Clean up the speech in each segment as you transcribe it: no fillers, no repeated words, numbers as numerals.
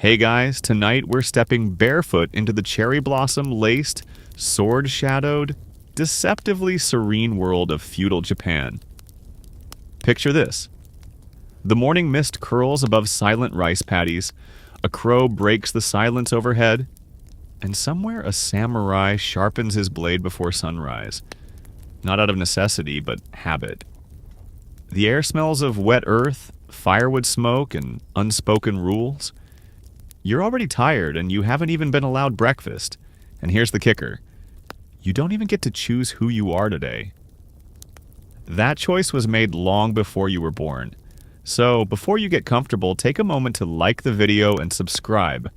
Hey guys, tonight we're stepping barefoot into the cherry blossom laced, sword shadowed, deceptively serene world of feudal Japan. Picture this. The morning mist curls above silent rice paddies, a crow breaks the silence overhead, and somewhere a samurai sharpens his blade before sunrise. Not out of necessity, but habit. The air smells of wet earth, firewood smoke, and unspoken rules. You're already tired and you haven't even been allowed breakfast. And here's the kicker. You don't even get to choose who you are today. That choice was made long before you were born. So, before you get comfortable, take a moment to like the video and subscribe.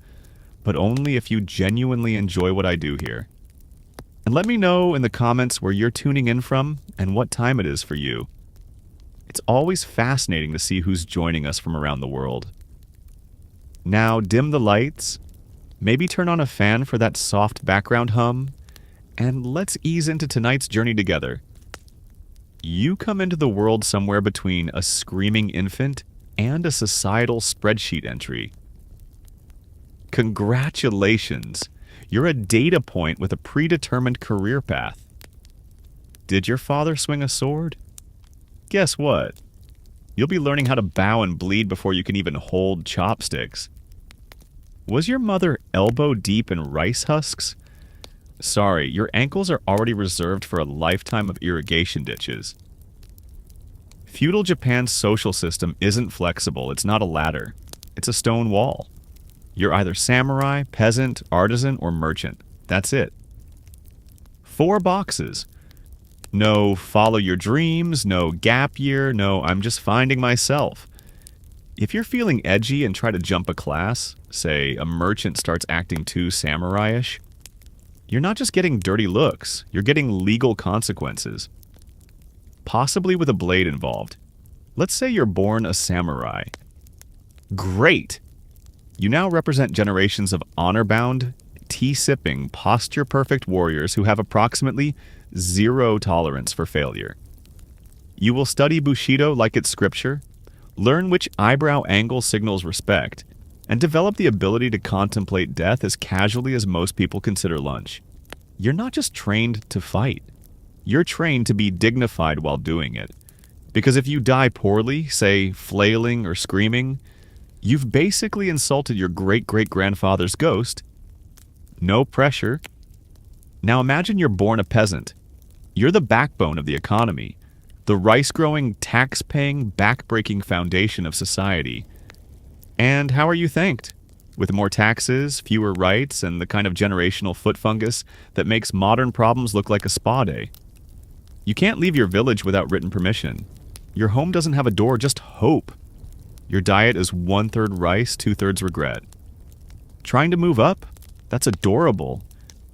But only if you genuinely enjoy what I do here. And let me know in the comments where you're tuning in from and what time it is for you. It's always fascinating to see who's joining us from around the world. Now dim the lights, maybe turn on a fan for that soft background hum, and let's ease into tonight's journey together. You come into the world somewhere between a screaming infant and a societal spreadsheet entry. Congratulations! You're a data point with a predetermined career path. Did your father swing a sword? Guess what? You'll be learning how to bow and bleed before you can even hold chopsticks. Was your mother elbow deep in rice husks? Sorry, your ankles are already reserved for a lifetime of irrigation ditches. Feudal Japan's social system isn't flexible. It's not a ladder. It's a stone wall. You're either samurai, peasant, artisan, or merchant. That's it. 4 boxes. No follow your dreams, no gap year, no I'm just finding myself. If you're feeling edgy and try to jump a class, say a merchant starts acting too samurai-ish, you're not just getting dirty looks, you're getting legal consequences. Possibly with a blade involved. Let's say you're born a samurai. Great! You now represent generations of honor-bound, tea-sipping, posture-perfect warriors who have approximately 0 tolerance for failure. You will study Bushido like it's scripture, learn which eyebrow angle signals respect, and develop the ability to contemplate death as casually as most people consider lunch. You're not just trained to fight. You're trained to be dignified while doing it. Because if you die poorly, say flailing or screaming, you've basically insulted your great-great-grandfather's ghost. No pressure. Now imagine you're born a peasant. You're the backbone of the economy, the rice-growing, tax-paying, back-breaking foundation of society. And how are you thanked? With more taxes, fewer rights, and the kind of generational foot fungus that makes modern problems look like a spa day. You can't leave your village without written permission. Your home doesn't have a door, just hope. Your diet is 1/3 rice, 2/3 regret. Trying to move up? That's adorable.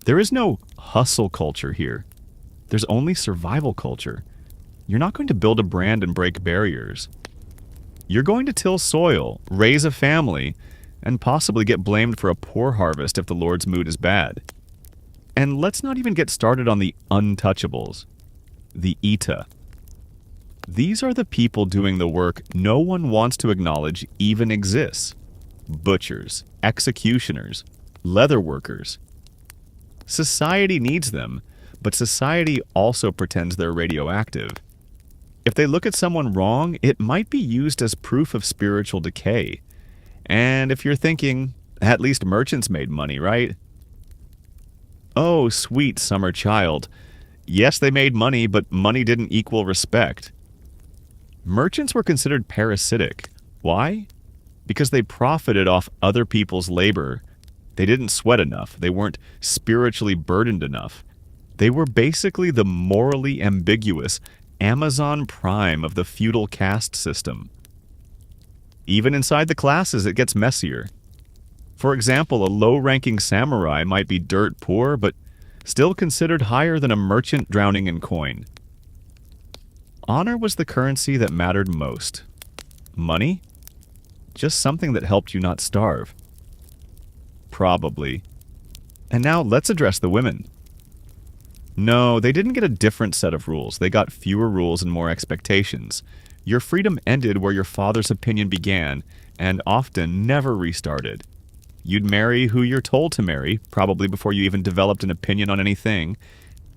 There is no hustle culture here. There's only survival culture. You're not going to build a brand and break barriers. You're going to till soil, raise a family, and possibly get blamed for a poor harvest if the Lord's mood is bad. And let's not even get started on the untouchables. The Ita. These are the people doing the work no one wants to acknowledge even exists. Butchers, executioners, leather workers. Society needs them, but society also pretends they're radioactive. If they look at someone wrong, it might be used as proof of spiritual decay. And if you're thinking, at least merchants made money, right? Oh, sweet summer child. Yes, they made money, but money didn't equal respect. Merchants were considered parasitic. Why? Because they profited off other people's labor. They didn't sweat enough. They weren't spiritually burdened enough. They were basically the morally ambiguous Amazon Prime of the feudal caste system. Even inside the classes, it gets messier. For example, a low-ranking samurai might be dirt poor, but still considered higher than a merchant drowning in coin. Honor was the currency that mattered most. Money? Just something that helped you not starve. Probably. And now let's address the women. No, they didn't get a different set of rules. They got fewer rules and more expectations. Your freedom ended where your father's opinion began, and often never restarted. You'd marry who you're told to marry, probably before you even developed an opinion on anything,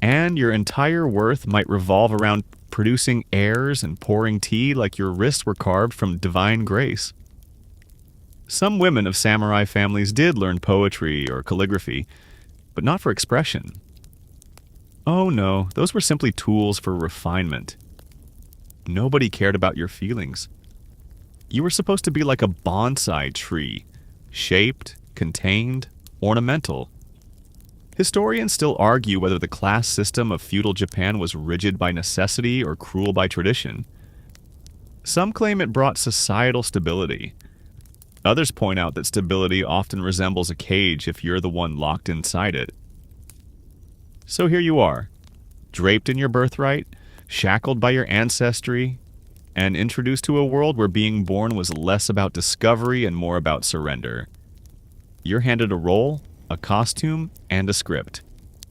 and your entire worth might revolve around producing heirs and pouring tea like your wrists were carved from divine grace. Some women of samurai families did learn poetry or calligraphy, but not for expression. Oh no, those were simply tools for refinement. Nobody cared about your feelings. You were supposed to be like a bonsai tree, shaped, contained, ornamental. Historians still argue whether the class system of feudal Japan was rigid by necessity or cruel by tradition. Some claim it brought societal stability. Others point out that stability often resembles a cage if you're the one locked inside it. So here you are, draped in your birthright, shackled by your ancestry, and introduced to a world where being born was less about discovery and more about surrender. You're handed a role, a costume, and a script.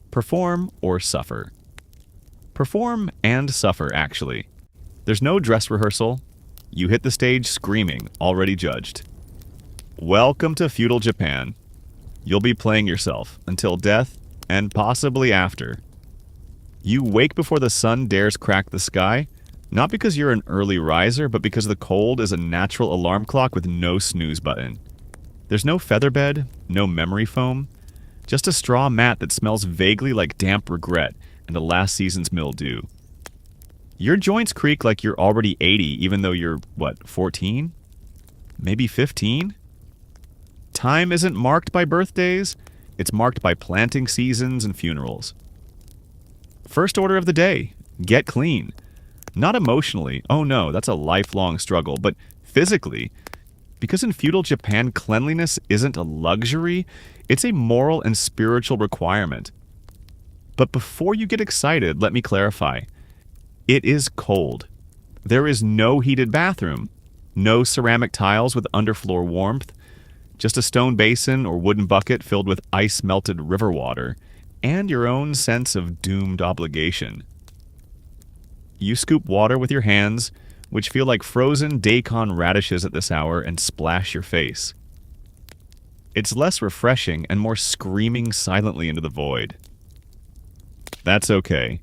Perform or suffer. Perform and suffer, actually. There's no dress rehearsal. You hit the stage screaming, already judged. Welcome to feudal Japan. You'll be playing yourself until death and possibly after. You wake before the sun dares crack the sky, not because you're an early riser, but because the cold is a natural alarm clock with no snooze button. There's no featherbed, no memory foam, just a straw mat that smells vaguely like damp regret and a last season's mildew. Your joints creak like you're already 80, even though you're, 14? Maybe 15? Time isn't marked by birthdays, it's marked by planting seasons and funerals. First order of the day, get clean. Not emotionally, oh no, that's a lifelong struggle, but physically. Because in feudal Japan, cleanliness isn't a luxury, it's a moral and spiritual requirement. But before you get excited, let me clarify. It is cold. There is no heated bathroom, no ceramic tiles with underfloor warmth, just a stone basin or wooden bucket filled with ice-melted river water, and your own sense of doomed obligation. You scoop water with your hands, which feel like frozen daikon radishes at this hour, and splash your face. It's less refreshing and more screaming silently into the void. That's okay.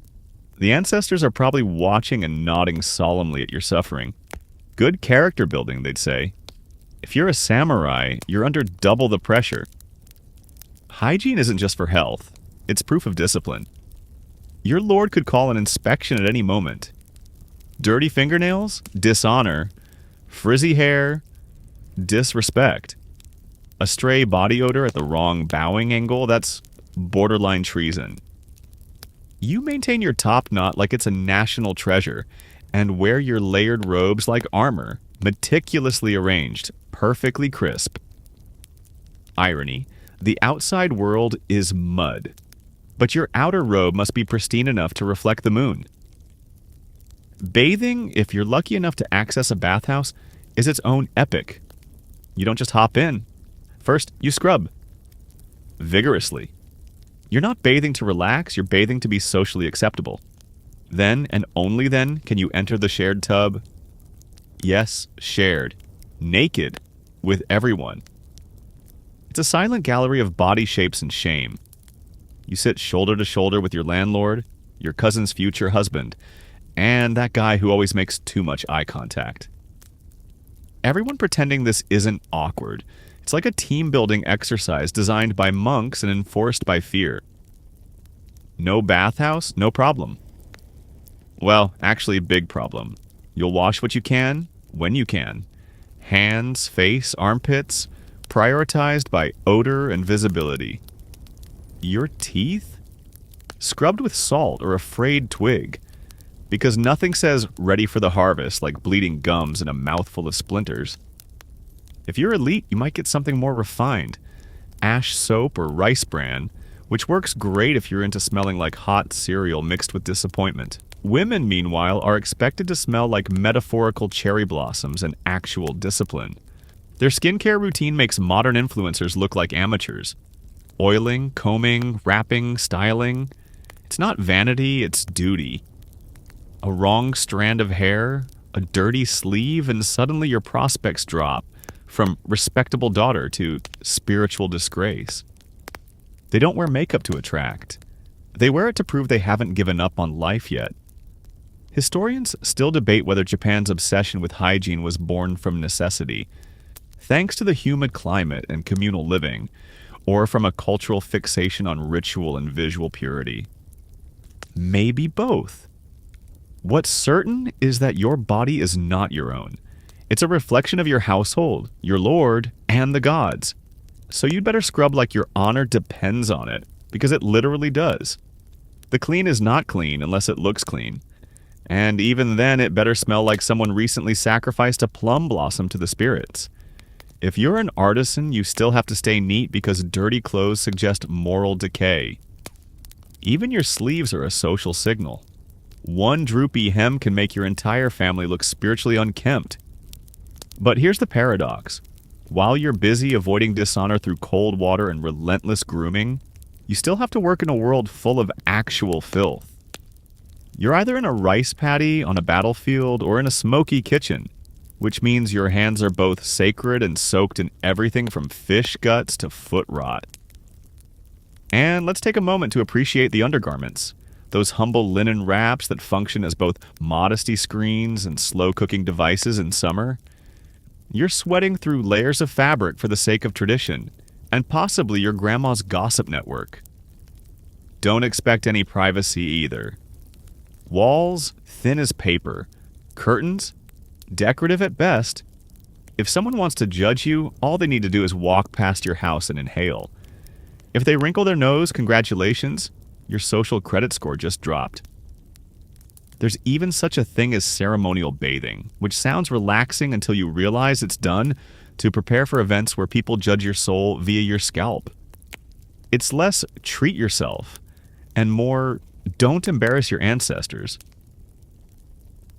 The ancestors are probably watching and nodding solemnly at your suffering. Good character building, they'd say. If you're a samurai, you're under double the pressure. Hygiene isn't just for health. It's proof of discipline. Your lord could call an inspection at any moment. Dirty fingernails? Dishonor. Frizzy hair? Disrespect. A stray body odor at the wrong bowing angle? That's borderline treason. You maintain your top knot like it's a national treasure, and wear your layered robes like armor, meticulously arranged, perfectly crisp. Irony. The outside world is mud, but your outer robe must be pristine enough to reflect the moon. Bathing, if you're lucky enough to access a bathhouse, is its own epic. You don't just hop in. First, you scrub. Vigorously. You're not bathing to relax, you're bathing to be socially acceptable. Then, and only then, can you enter the shared tub. Yes, shared. Naked. With everyone. It's a silent gallery of body shapes and shame. You sit shoulder to shoulder with your landlord, your cousin's future husband, and that guy who always makes too much eye contact. Everyone pretending this isn't awkward. It's like a team-building exercise designed by monks and enforced by fear. No bathhouse? No problem. Well, actually, big problem. You'll wash what you can, when you can. Hands, face, armpits, prioritized by odor and visibility. Your teeth? Scrubbed with salt or a frayed twig. Because nothing says ready for the harvest like bleeding gums and a mouthful of splinters. If you're elite, you might get something more refined. Ash soap or rice bran, which works great if you're into smelling like hot cereal mixed with disappointment. Women, meanwhile, are expected to smell like metaphorical cherry blossoms and actual discipline. Their skincare routine makes modern influencers look like amateurs. Oiling, combing, wrapping, styling. It's not vanity, it's duty. A wrong strand of hair, a dirty sleeve, and suddenly your prospects drop. from respectable daughter to spiritual disgrace. They don't wear makeup to attract. They wear it to prove they haven't given up on life yet. Historians still debate whether Japan's obsession with hygiene was born from necessity, thanks to the humid climate and communal living, or from a cultural fixation on ritual and visual purity. Maybe both. What's certain is that your body is not your own. It's a reflection of your household, your lord, and the gods. So you'd better scrub like your honor depends on it, because it literally does. The clean is not clean unless it looks clean. And even then, it better smell like someone recently sacrificed a plum blossom to the spirits. If you're an artisan, you still have to stay neat because dirty clothes suggest moral decay. Even your sleeves are a social signal. One droopy hem can make your entire family look spiritually unkempt. But here's the paradox. While you're busy avoiding dishonor through cold water and relentless grooming, you still have to work in a world full of actual filth. You're either in a rice paddy on a battlefield or in a smoky kitchen, which means your hands are both sacred and soaked in everything from fish guts to foot rot. And let's take a moment to appreciate the undergarments, those humble linen wraps that function as both modesty screens and slow-cooking devices in summer. You're sweating through layers of fabric for the sake of tradition, and possibly your grandma's gossip network. Don't expect any privacy either. Walls, thin as paper. Curtains, decorative at best. If someone wants to judge you, all they need to do is walk past your house and inhale. If they wrinkle their nose, congratulations, your social credit score just dropped. There's even such a thing as ceremonial bathing, which sounds relaxing until you realize it's done to prepare for events where people judge your soul via your scalp. It's less treat yourself and more don't embarrass your ancestors.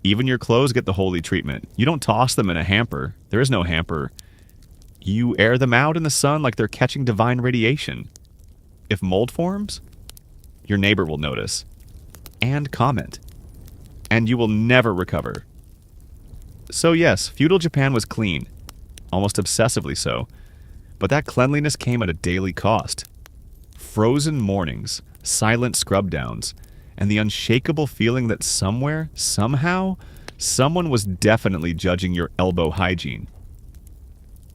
Even your clothes get the holy treatment. You don't toss them in a hamper. There is no hamper. You air them out in the sun like they're catching divine radiation. If mold forms, your neighbor will notice and comment, and you will never recover. So yes, feudal Japan was clean, almost obsessively so, but that cleanliness came at a daily cost. Frozen mornings, silent scrub downs, and the unshakable feeling that somewhere, somehow, someone was definitely judging your elbow hygiene.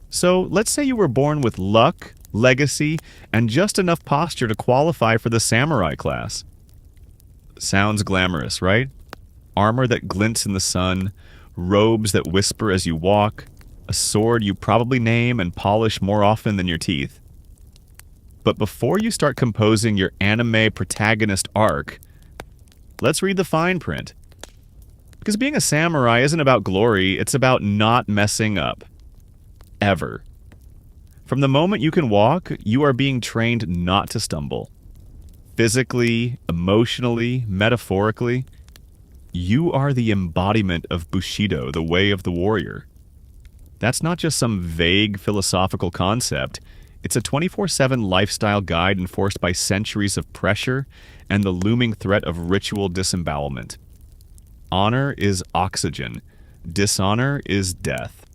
So let's say you were born with luck, legacy, and just enough posture to qualify for the samurai class. Sounds glamorous, right? Armor that glints in the sun, robes that whisper as you walk, a sword you probably name and polish more often than your teeth. But before you start composing your anime protagonist arc, let's read the fine print. Because being a samurai isn't about glory, it's about not messing up. Ever. From the moment you can walk, you are being trained not to stumble. Physically, emotionally, metaphorically, you are the embodiment of Bushido, the way of the warrior. That's not just some vague philosophical concept. It's a 24/7 lifestyle guide enforced by centuries of pressure and the looming threat of ritual disembowelment. Honor is oxygen. Dishonor is death.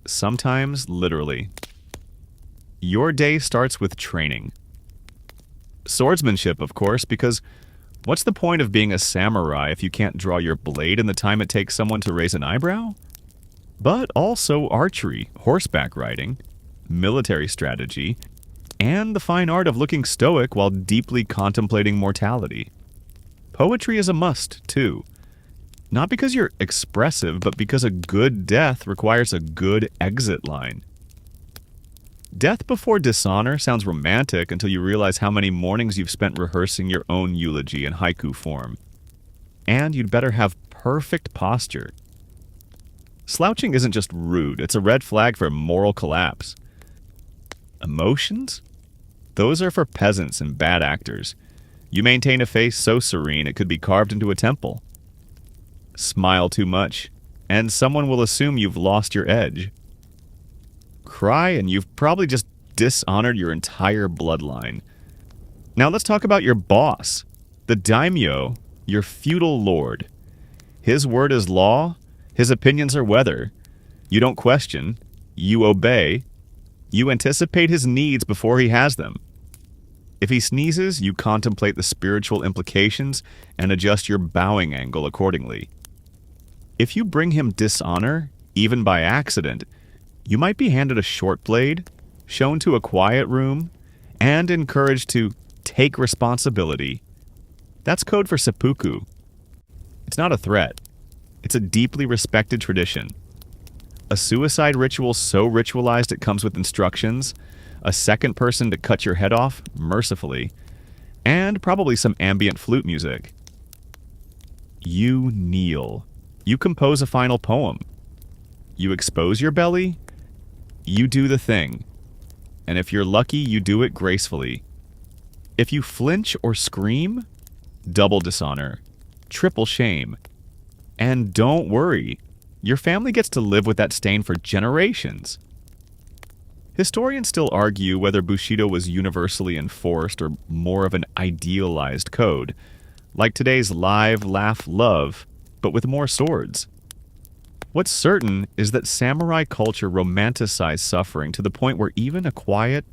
Sometimes, literally. Your day starts with training. Swordsmanship, of course, because what's the point of being a samurai if you can't draw your blade in the time it takes someone to raise an eyebrow? But also archery, horseback riding, military strategy, and the fine art of looking stoic while deeply contemplating mortality. Poetry is a must, too. Not because you're expressive, but because a good death requires a good exit line. Death before dishonor sounds romantic until you realize how many mornings you've spent rehearsing your own eulogy in haiku form. And you'd better have perfect posture. Slouching isn't just rude, it's a red flag for moral collapse. Emotions? Those are for peasants and bad actors. You maintain a face so serene it could be carved into a temple. Smile too much, and someone will assume you've lost your edge. Cry, and you've probably just dishonored your entire bloodline. Now let's talk about your boss, the daimyo, your feudal lord. His word is law, his opinions are weather. You don't question, You obey. You anticipate his needs before he has them. If he sneezes, you contemplate the spiritual implications and adjust your bowing angle accordingly. If you bring him dishonor, even by accident, you might be handed a short blade, shown to a quiet room, and encouraged to take responsibility. That's code for seppuku. It's not a threat. It's a deeply respected tradition. A suicide ritual so ritualized it comes with instructions, a second person to cut your head off, mercifully, and probably some ambient flute music. You kneel. You compose a final poem. You expose your belly. You do the thing. And if you're lucky, you do it gracefully. If you flinch or scream, double dishonor, triple shame. And don't worry, your family gets to live with that stain for generations. Historians still argue whether Bushido was universally enforced or more of an idealized code, like today's live, laugh, love, but with more swords. What's certain is that samurai culture romanticized suffering to the point where even a quiet,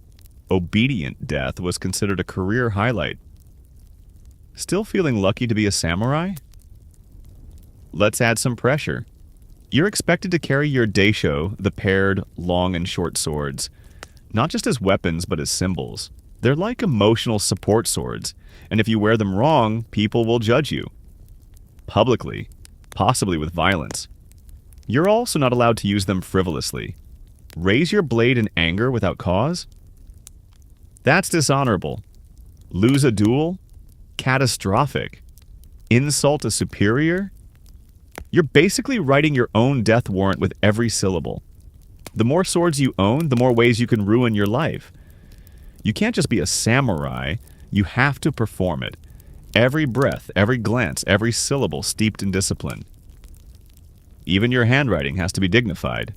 obedient death was considered a career highlight. Still feeling lucky to be a samurai? Let's add some pressure. You're expected to carry your daisho, the paired long and short swords, not just as weapons but as symbols. They're like emotional support swords, and if you wear them wrong, people will judge you. Publicly, possibly with violence. You're also not allowed to use them frivolously. Raise your blade in anger without cause? That's dishonorable. Lose a duel? Catastrophic. Insult a superior? You're basically writing your own death warrant with every syllable. The more swords you own, the more ways you can ruin your life. You can't just be a samurai, you have to perform it. Every breath, every glance, every syllable steeped in discipline. Even your handwriting has to be dignified.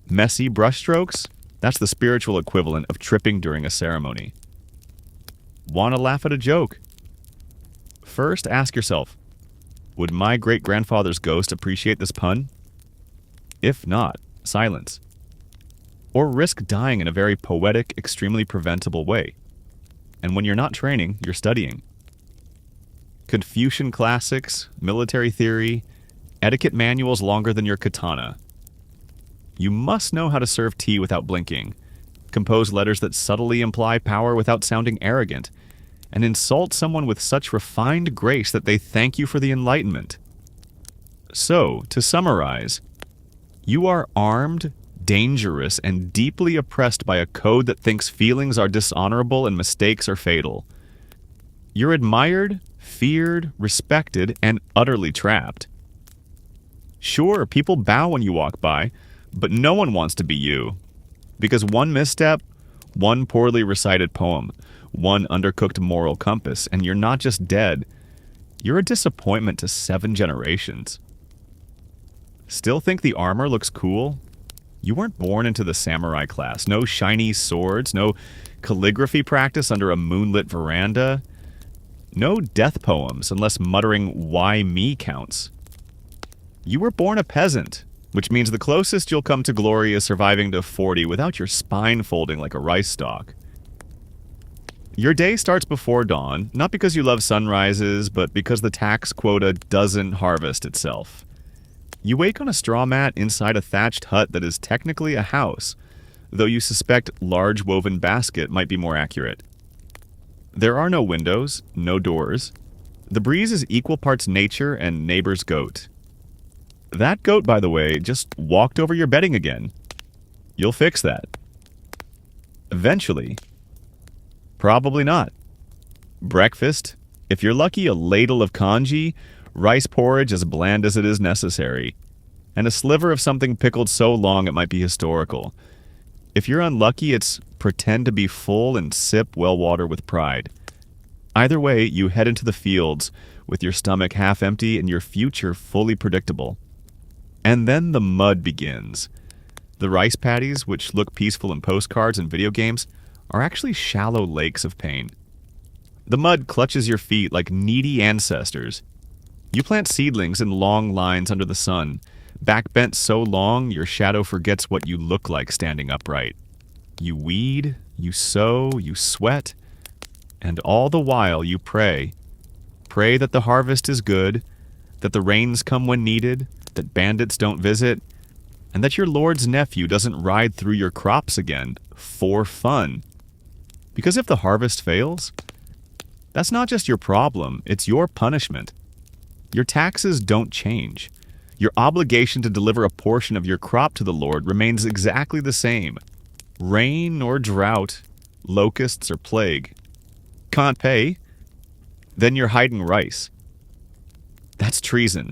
Messy brushstrokes? That's the spiritual equivalent of tripping during a ceremony. Want to laugh at a joke? First, ask yourself, would my great-grandfather's ghost appreciate this pun? If not, silence. Or risk dying in a very poetic, extremely preventable way. And when you're not training, you're studying. Confucian classics, military theory, etiquette manuals longer than your katana. You must know how to serve tea without blinking, compose letters that subtly imply power without sounding arrogant, and insult someone with such refined grace that they thank you for the enlightenment. So, to summarize, you are armed, dangerous, and deeply oppressed by a code that thinks feelings are dishonorable and mistakes are fatal. You're admired, feared, respected, and utterly trapped. Sure, people bow when you walk by, but no one wants to be you. Because one misstep, one poorly recited poem, one undercooked moral compass, and you're not just dead, you're a disappointment to 7 generations. Still think the armor looks cool? You weren't born into the samurai class. No shiny swords, no calligraphy practice under a moonlit veranda, no death poems unless muttering "why me" counts. You were born a peasant, which means the closest you'll come to glory is surviving to 40 without your spine folding like a rice stalk. Your day starts before dawn, not because you love sunrises, but because the tax quota doesn't harvest itself. You wake on a straw mat inside a thatched hut that is technically a house, though you suspect large woven basket might be more accurate. There are no windows, no doors. The breeze is equal parts nature and neighbor's goat. That goat, by the way, just walked over your bedding again. You'll fix that. Eventually. Probably not. Breakfast, if you're lucky, a ladle of congee, rice porridge as bland as it is necessary, and a sliver of something pickled so long it might be historical. If you're unlucky, it's pretend to be full and sip well water with pride. Either way, you head into the fields with your stomach half empty and your future fully predictable. And then the mud begins. The rice paddies, which look peaceful in postcards and video games, are actually shallow lakes of pain. The mud clutches your feet like needy ancestors. You plant seedlings in long lines under the sun, Backbent so long, your shadow forgets what you look like standing upright. You weed, you sow, you sweat, and all the while you pray. Pray that the harvest is good, that the rains come when needed, that bandits don't visit, and that your lord's nephew doesn't ride through your crops again for fun. Because if the harvest fails, that's not just your problem, it's your punishment. Your taxes don't change. Your obligation to deliver a portion of your crop to the Lord remains exactly the same. Rain or drought, locusts or plague. Can't pay? Then you're hiding rice. That's treason.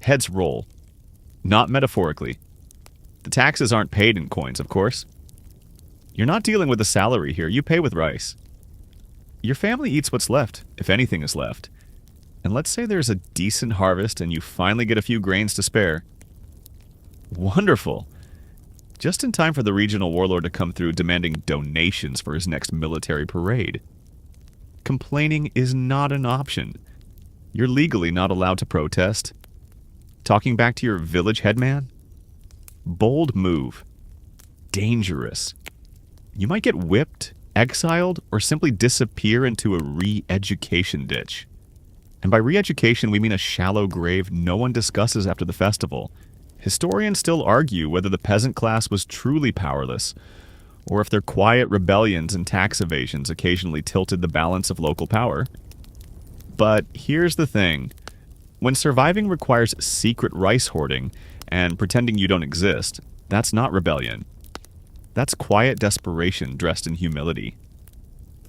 Heads roll. Not metaphorically. The taxes aren't paid in coins, of course. You're not dealing with a salary here, you pay with rice. Your family eats what's left, if anything is left. And let's say there's a decent harvest and you finally get a few grains to spare. Wonderful. Just in time for the regional warlord to come through demanding donations for his next military parade. Complaining is not an option. You're legally not allowed to protest. Talking back to your village headman? Bold move. Dangerous. You might get whipped, exiled, or simply disappear into a re-education ditch. And by re-education, we mean a shallow grave no one discusses after the festival. Historians still argue whether the peasant class was truly powerless, or if their quiet rebellions and tax evasions occasionally tilted the balance of local power. But here's the thing. When surviving requires secret rice hoarding and pretending you don't exist, that's not rebellion. That's quiet desperation dressed in humility.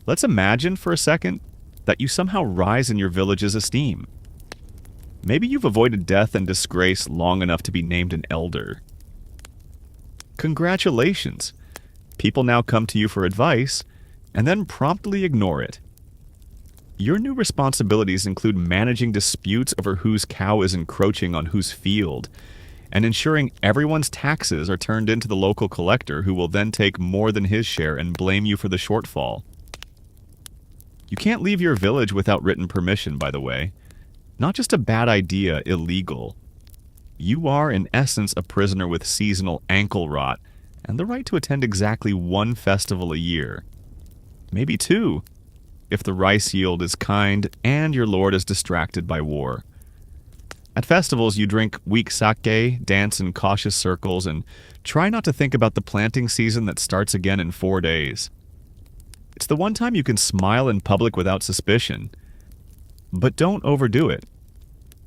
Let's imagine for a second that you somehow rise in your village's esteem. Maybe you've avoided death and disgrace long enough to be named an elder. Congratulations! People now come to you for advice, and then promptly ignore it. Your new responsibilities include managing disputes over whose cow is encroaching on whose field, and ensuring everyone's taxes are turned into the local collector who will then take more than his share and blame you for the shortfall. You can't leave your village without written permission, by the way. Not just a bad idea, illegal. You are, in essence, a prisoner with seasonal ankle rot and the right to attend exactly one festival a year. Maybe two, if the rice yield is kind and your lord is distracted by war. At festivals, you drink weak sake, dance in cautious circles, and try not to think about the planting season that starts again in 4 days. It's the one time you can smile in public without suspicion. But don't overdo it.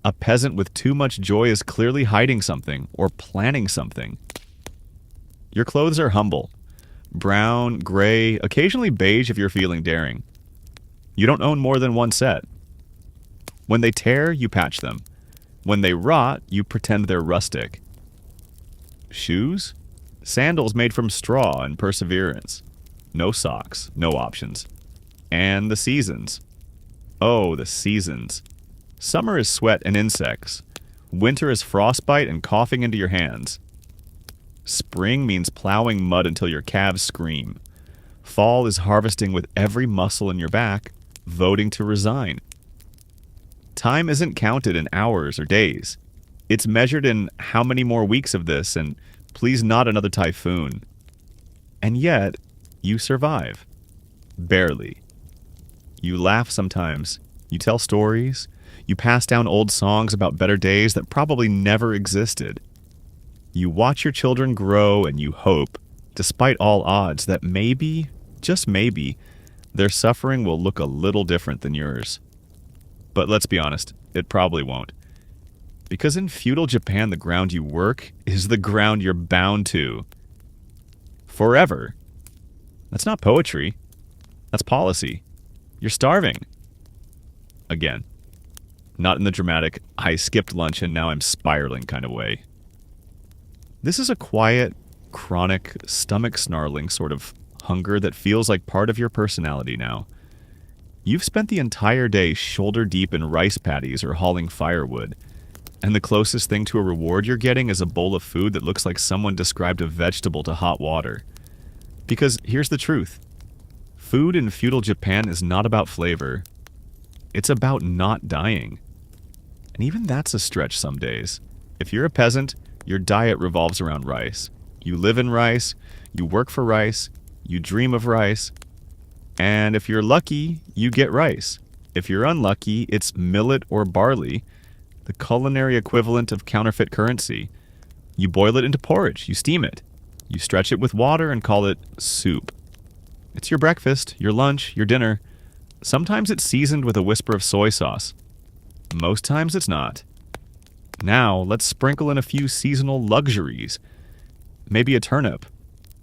A peasant with too much joy is clearly hiding something or planning something. Your clothes are humble. Brown, gray, occasionally beige if you're feeling daring. You don't own more than one set. When they tear, you patch them. When they rot, you pretend they're rustic. Shoes? Sandals made from straw and perseverance. No socks, no options. And the seasons. Oh, the seasons. Summer is sweat and insects. Winter is frostbite and coughing into your hands. Spring means plowing mud until your calves scream. Fall is harvesting with every muscle in your back, voting to resign. Time isn't counted in hours or days. It's measured in how many more weeks of this, and please not another typhoon. And yet, you survive. Barely. You laugh sometimes. You tell stories. You pass down old songs about better days that probably never existed. You watch your children grow and you hope, despite all odds, that maybe, just maybe, their suffering will look a little different than yours. But let's be honest, it probably won't. Because in feudal Japan, the ground you work is the ground you're bound to. Forever. That's not poetry. That's policy. You're starving. Again. Not in the dramatic, I skipped lunch and now I'm spiraling kind of way. This is a quiet, chronic, stomach-snarling sort of hunger that feels like part of your personality now. You've spent the entire day shoulder-deep in rice paddies or hauling firewood, and the closest thing to a reward you're getting is a bowl of food that looks like someone described a vegetable to hot water. Because here's the truth. Food in feudal Japan is not about flavor. It's about not dying. And even that's a stretch some days. If you're a peasant, your diet revolves around rice. You live in rice, you work for rice, you dream of rice, and if you're lucky, you get rice. If you're unlucky, it's millet or barley, the culinary equivalent of counterfeit currency. You boil it into porridge, you steam it. You stretch it with water and call it soup. It's your breakfast, your lunch, your dinner. Sometimes it's seasoned with a whisper of soy sauce. Most times it's not. Now, let's sprinkle in a few seasonal luxuries. Maybe a turnip,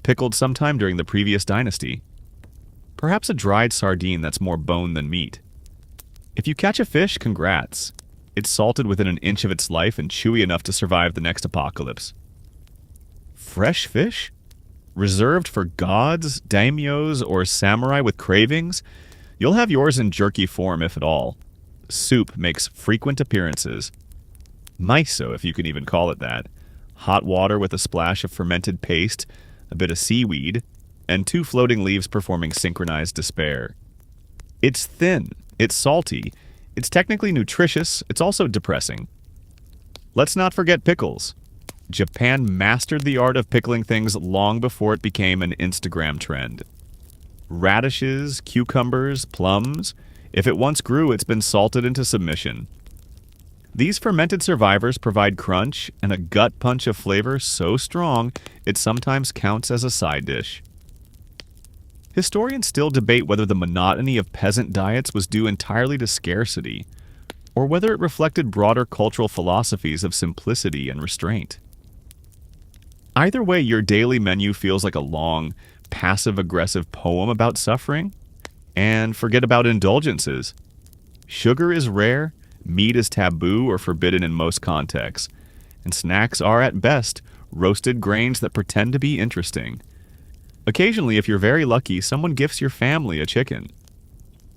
pickled sometime during the previous dynasty. Perhaps a dried sardine that's more bone than meat. If you catch a fish, congrats. It's salted within an inch of its life and chewy enough to survive the next apocalypse. Fresh fish? Reserved for gods, daimyos, or samurai with cravings? You'll have yours in jerky form, if at all. Soup makes frequent appearances. Miso, if you can even call it that. Hot water with a splash of fermented paste, a bit of seaweed, and 2 floating leaves performing synchronized despair. It's thin, it's salty, it's technically nutritious, it's also depressing. Let's not forget pickles. Japan mastered the art of pickling things long before it became an Instagram trend. Radishes, cucumbers, plums, if it once grew, it's been salted into submission. These fermented survivors provide crunch and a gut punch of flavor so strong it sometimes counts as a side dish. Historians still debate whether the monotony of peasant diets was due entirely to scarcity, or whether it reflected broader cultural philosophies of simplicity and restraint. Either way, your daily menu feels like a long, passive-aggressive poem about suffering. And forget about indulgences. Sugar is rare, meat is taboo or forbidden in most contexts, and snacks are at best roasted grains that pretend to be interesting. Occasionally, if you're very lucky, someone gifts your family a chicken.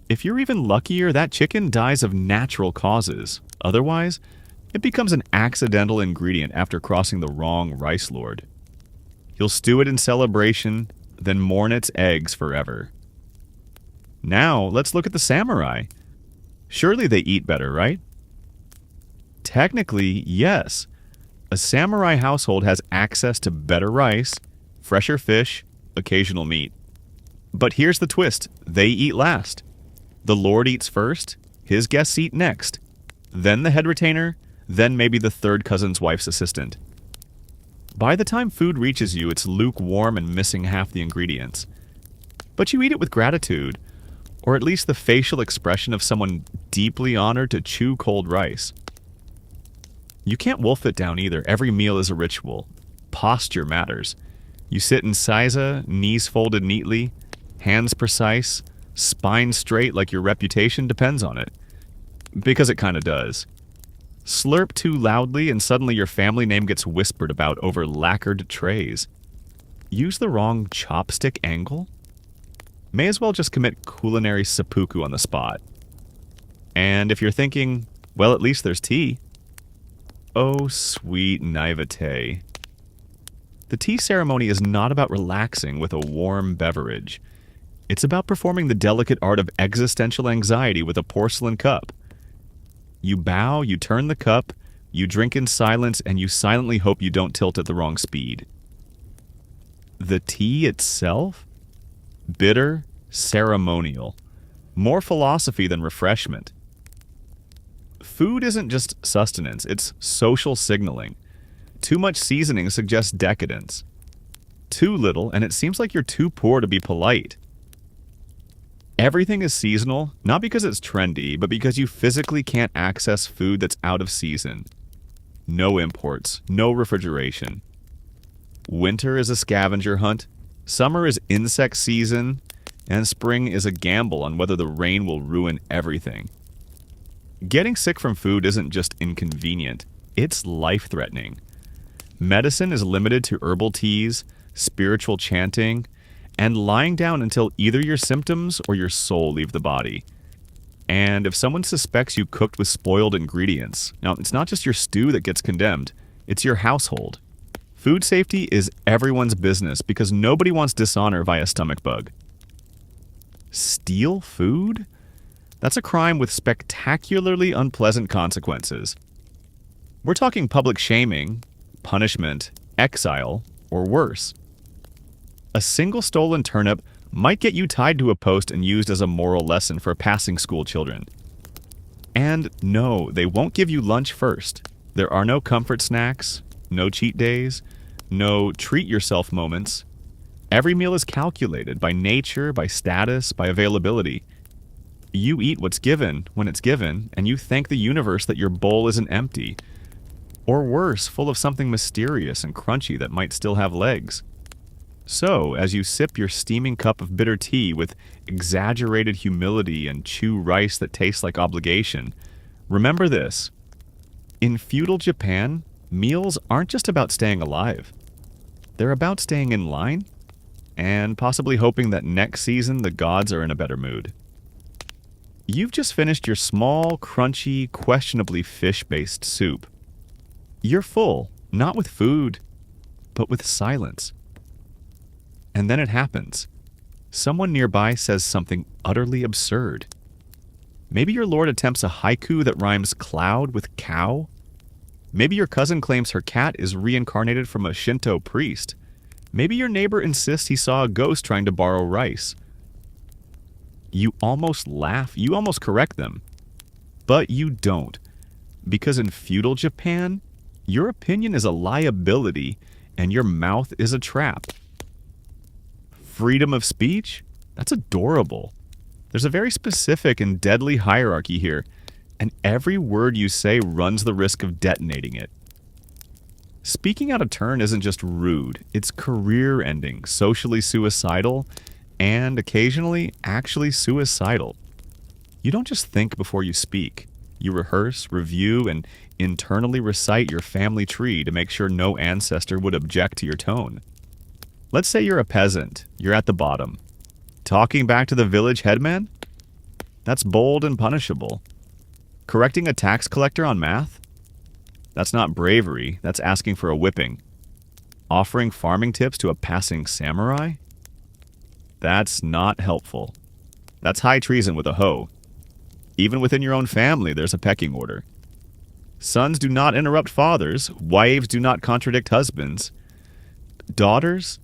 If you're even luckier, that chicken dies of natural causes. Otherwise, it becomes an accidental ingredient after crossing the wrong rice lord. You'll stew it in celebration, then mourn its eggs forever. Now, let's look at the samurai. Surely they eat better, right? Technically, yes. A samurai household has access to better rice, fresher fish, occasional meat. But here's the twist. They eat last. The lord eats first, his guests eat next. Then the head retainer, then maybe the third cousin's wife's assistant. By the time food reaches you, it's lukewarm and missing half the ingredients. But you eat it with gratitude, or at least the facial expression of someone deeply honored to chew cold rice. You can't wolf it down either. Every meal is a ritual. Posture matters. You sit in seiza, knees folded neatly, hands precise, spine straight like your reputation depends on it. Because it kinda does. Slurp too loudly and suddenly your family name gets whispered about over lacquered trays. Use the wrong chopstick angle? May as well just commit culinary seppuku on the spot. And if you're thinking, well, at least there's tea. Oh, sweet naivete. The tea ceremony is not about relaxing with a warm beverage. It's about performing the delicate art of existential anxiety with a porcelain cup. You bow, you turn the cup, you drink in silence, and you silently hope you don't tilt at the wrong speed. The tea itself? Bitter, ceremonial. More philosophy than refreshment. Food isn't just sustenance, it's social signaling. Too much seasoning suggests decadence. Too little, and it seems like you're too poor to be polite. Everything is seasonal, not because it's trendy, but because you physically can't access food that's out of season. No imports, no refrigeration. Winter is a scavenger hunt, summer is insect season, and spring is a gamble on whether the rain will ruin everything. Getting sick from food isn't just inconvenient, it's life-threatening. Medicine is limited to herbal teas, spiritual chanting, and lying down until either your symptoms or your soul leave the body. And if someone suspects you cooked with spoiled ingredients, now it's not just your stew that gets condemned, it's your household. Food safety is everyone's business because nobody wants dishonor via stomach bug. Steal food? That's a crime with spectacularly unpleasant consequences. We're talking public shaming, punishment, exile, or worse. A single stolen turnip might get you tied to a post and used as a moral lesson for passing school children. And no, they won't give you lunch first. There are no comfort snacks, no cheat days, no treat yourself moments. Every meal is calculated by nature, by status, by availability. You eat what's given when it's given, and you thank the universe that your bowl isn't empty. Or worse, full of something mysterious and crunchy that might still have legs. So, as you sip your steaming cup of bitter tea with exaggerated humility and chew rice that tastes like obligation, remember this. In feudal Japan, meals aren't just about staying alive. They're about staying in line, and possibly hoping that next season the gods are in a better mood. You've just finished your small, crunchy, questionably fish-based soup. You're full, not with food, but with silence. And then it happens. Someone nearby says something utterly absurd. Maybe your lord attempts a haiku that rhymes cloud with cow. Maybe your cousin claims her cat is reincarnated from a Shinto priest. Maybe your neighbor insists he saw a ghost trying to borrow rice. You almost laugh, you almost correct them. But you don't. Because in feudal Japan, your opinion is a liability and your mouth is a trap. Freedom of speech? That's adorable. There's a very specific and deadly hierarchy here, and every word you say runs the risk of detonating it. Speaking out of turn isn't just rude, it's career-ending, socially suicidal, and occasionally actually suicidal. You don't just think before you speak. You rehearse, review, and internally recite your family tree to make sure no ancestor would object to your tone. Let's say you're a peasant. You're at the bottom. Talking back to the village headman? That's bold and punishable. Correcting a tax collector on math? That's not bravery. That's asking for a whipping. Offering farming tips to a passing samurai? That's not helpful. That's high treason with a hoe. Even within your own family, there's a pecking order. Sons do not interrupt fathers. Wives do not contradict husbands. Daughters?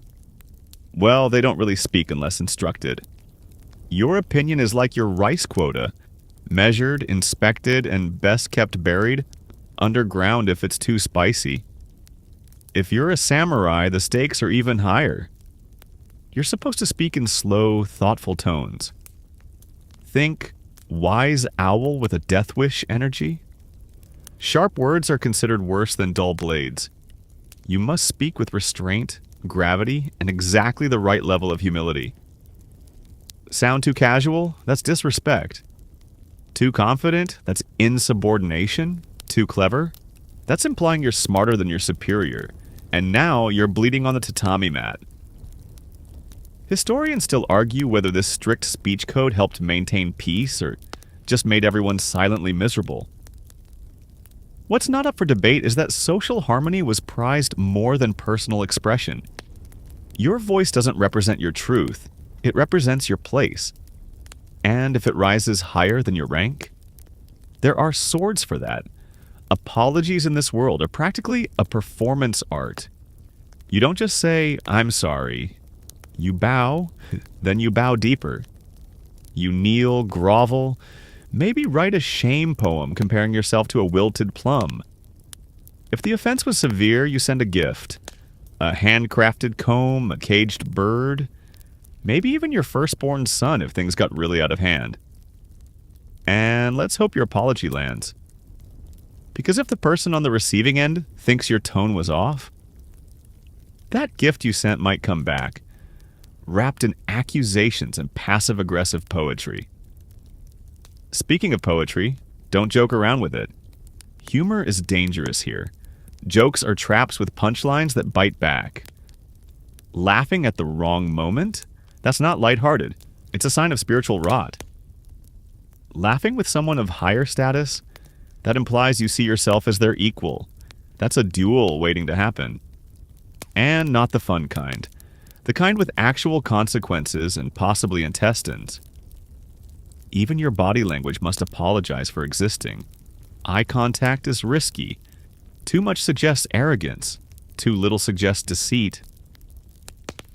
Well, they don't really speak unless instructed. Your opinion is like your rice quota. Measured, inspected, and best kept buried underground if it's too spicy. If you're a samurai, the stakes are even higher. You're supposed to speak in slow, thoughtful tones. Think wise owl with a death wish energy. Sharp words are considered worse than dull blades. You must speak with restraint, gravity, and exactly the right level of humility. Sound too casual? That's disrespect. Too confident? That's insubordination. Too clever? That's implying you're smarter than your superior. And now you're bleeding on the tatami mat. Historians still argue whether this strict speech code helped maintain peace or just made everyone silently miserable. What's not up for debate is that social harmony was prized more than personal expression. Your voice doesn't represent your truth, it represents your place. And if it rises higher than your rank, there are swords for that. Apologies in this world are practically a performance art. You don't just say, "I'm sorry." You bow, then you bow deeper. You kneel, grovel, maybe write a shame poem comparing yourself to a wilted plum. If the offense was severe, you send a gift. A handcrafted comb, a caged bird, maybe even your firstborn son if things got really out of hand. And let's hope your apology lands. Because if the person on the receiving end thinks your tone was off, that gift you sent might come back, wrapped in accusations and passive-aggressive poetry. Speaking of poetry, don't joke around with it. Humor is dangerous here. Jokes are traps with punchlines that bite back. Laughing at the wrong moment? That's not lighthearted. It's a sign of spiritual rot. Laughing with someone of higher status? That implies you see yourself as their equal. That's a duel waiting to happen. And not the fun kind. The kind with actual consequences and possibly intestines. Even your body language must apologize for existing. Eye contact is risky. Too much suggests arrogance. Too little suggests deceit.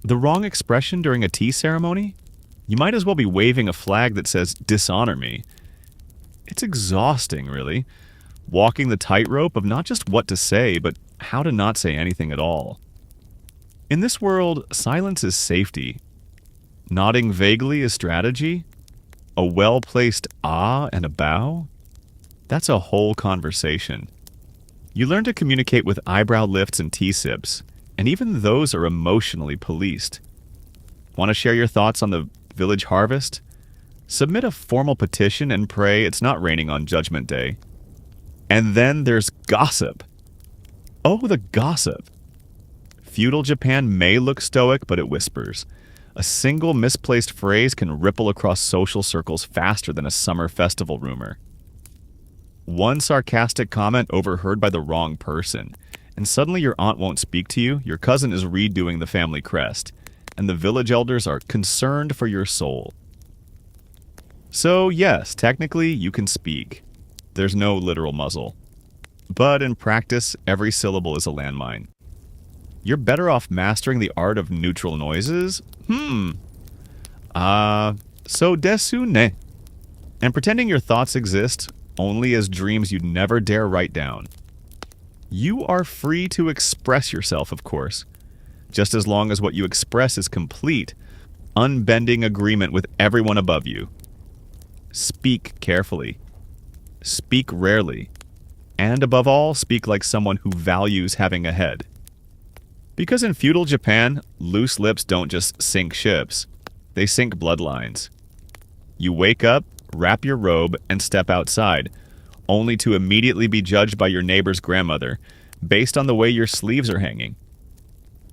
The wrong expression during a tea ceremony? You might as well be waving a flag that says, "Dishonor me." It's exhausting, really. Walking the tightrope of not just what to say, but how to not say anything at all. In this world, silence is safety. Nodding vaguely is strategy. A well-placed ah and a bow? That's a whole conversation. You learn to communicate with eyebrow lifts and tea sips, and even those are emotionally policed. Want to share your thoughts on the village harvest? Submit a formal petition and pray it's not raining on Judgment Day. And then there's gossip. Oh, the gossip. Feudal Japan may look stoic, but it whispers. A single misplaced phrase can ripple across social circles faster than a summer festival rumor. One sarcastic comment overheard by the wrong person, and suddenly your aunt won't speak to you, your cousin is redoing the family crest, and the village elders are concerned for your soul. So yes, technically you can speak. There's no literal muzzle. But in practice, every syllable is a landmine. You're better off mastering the art of neutral noises? So desu ne. And pretending your thoughts exist only as dreams you'd never dare write down. You are free to express yourself, of course, just as long as what you express is complete, unbending agreement with everyone above you. Speak carefully. Speak rarely. And above all, speak like someone who values having a head. Because in feudal Japan, loose lips don't just sink ships. They sink bloodlines. You wake up, wrap your robe, and step outside, only to immediately be judged by your neighbor's grandmother, based on the way your sleeves are hanging.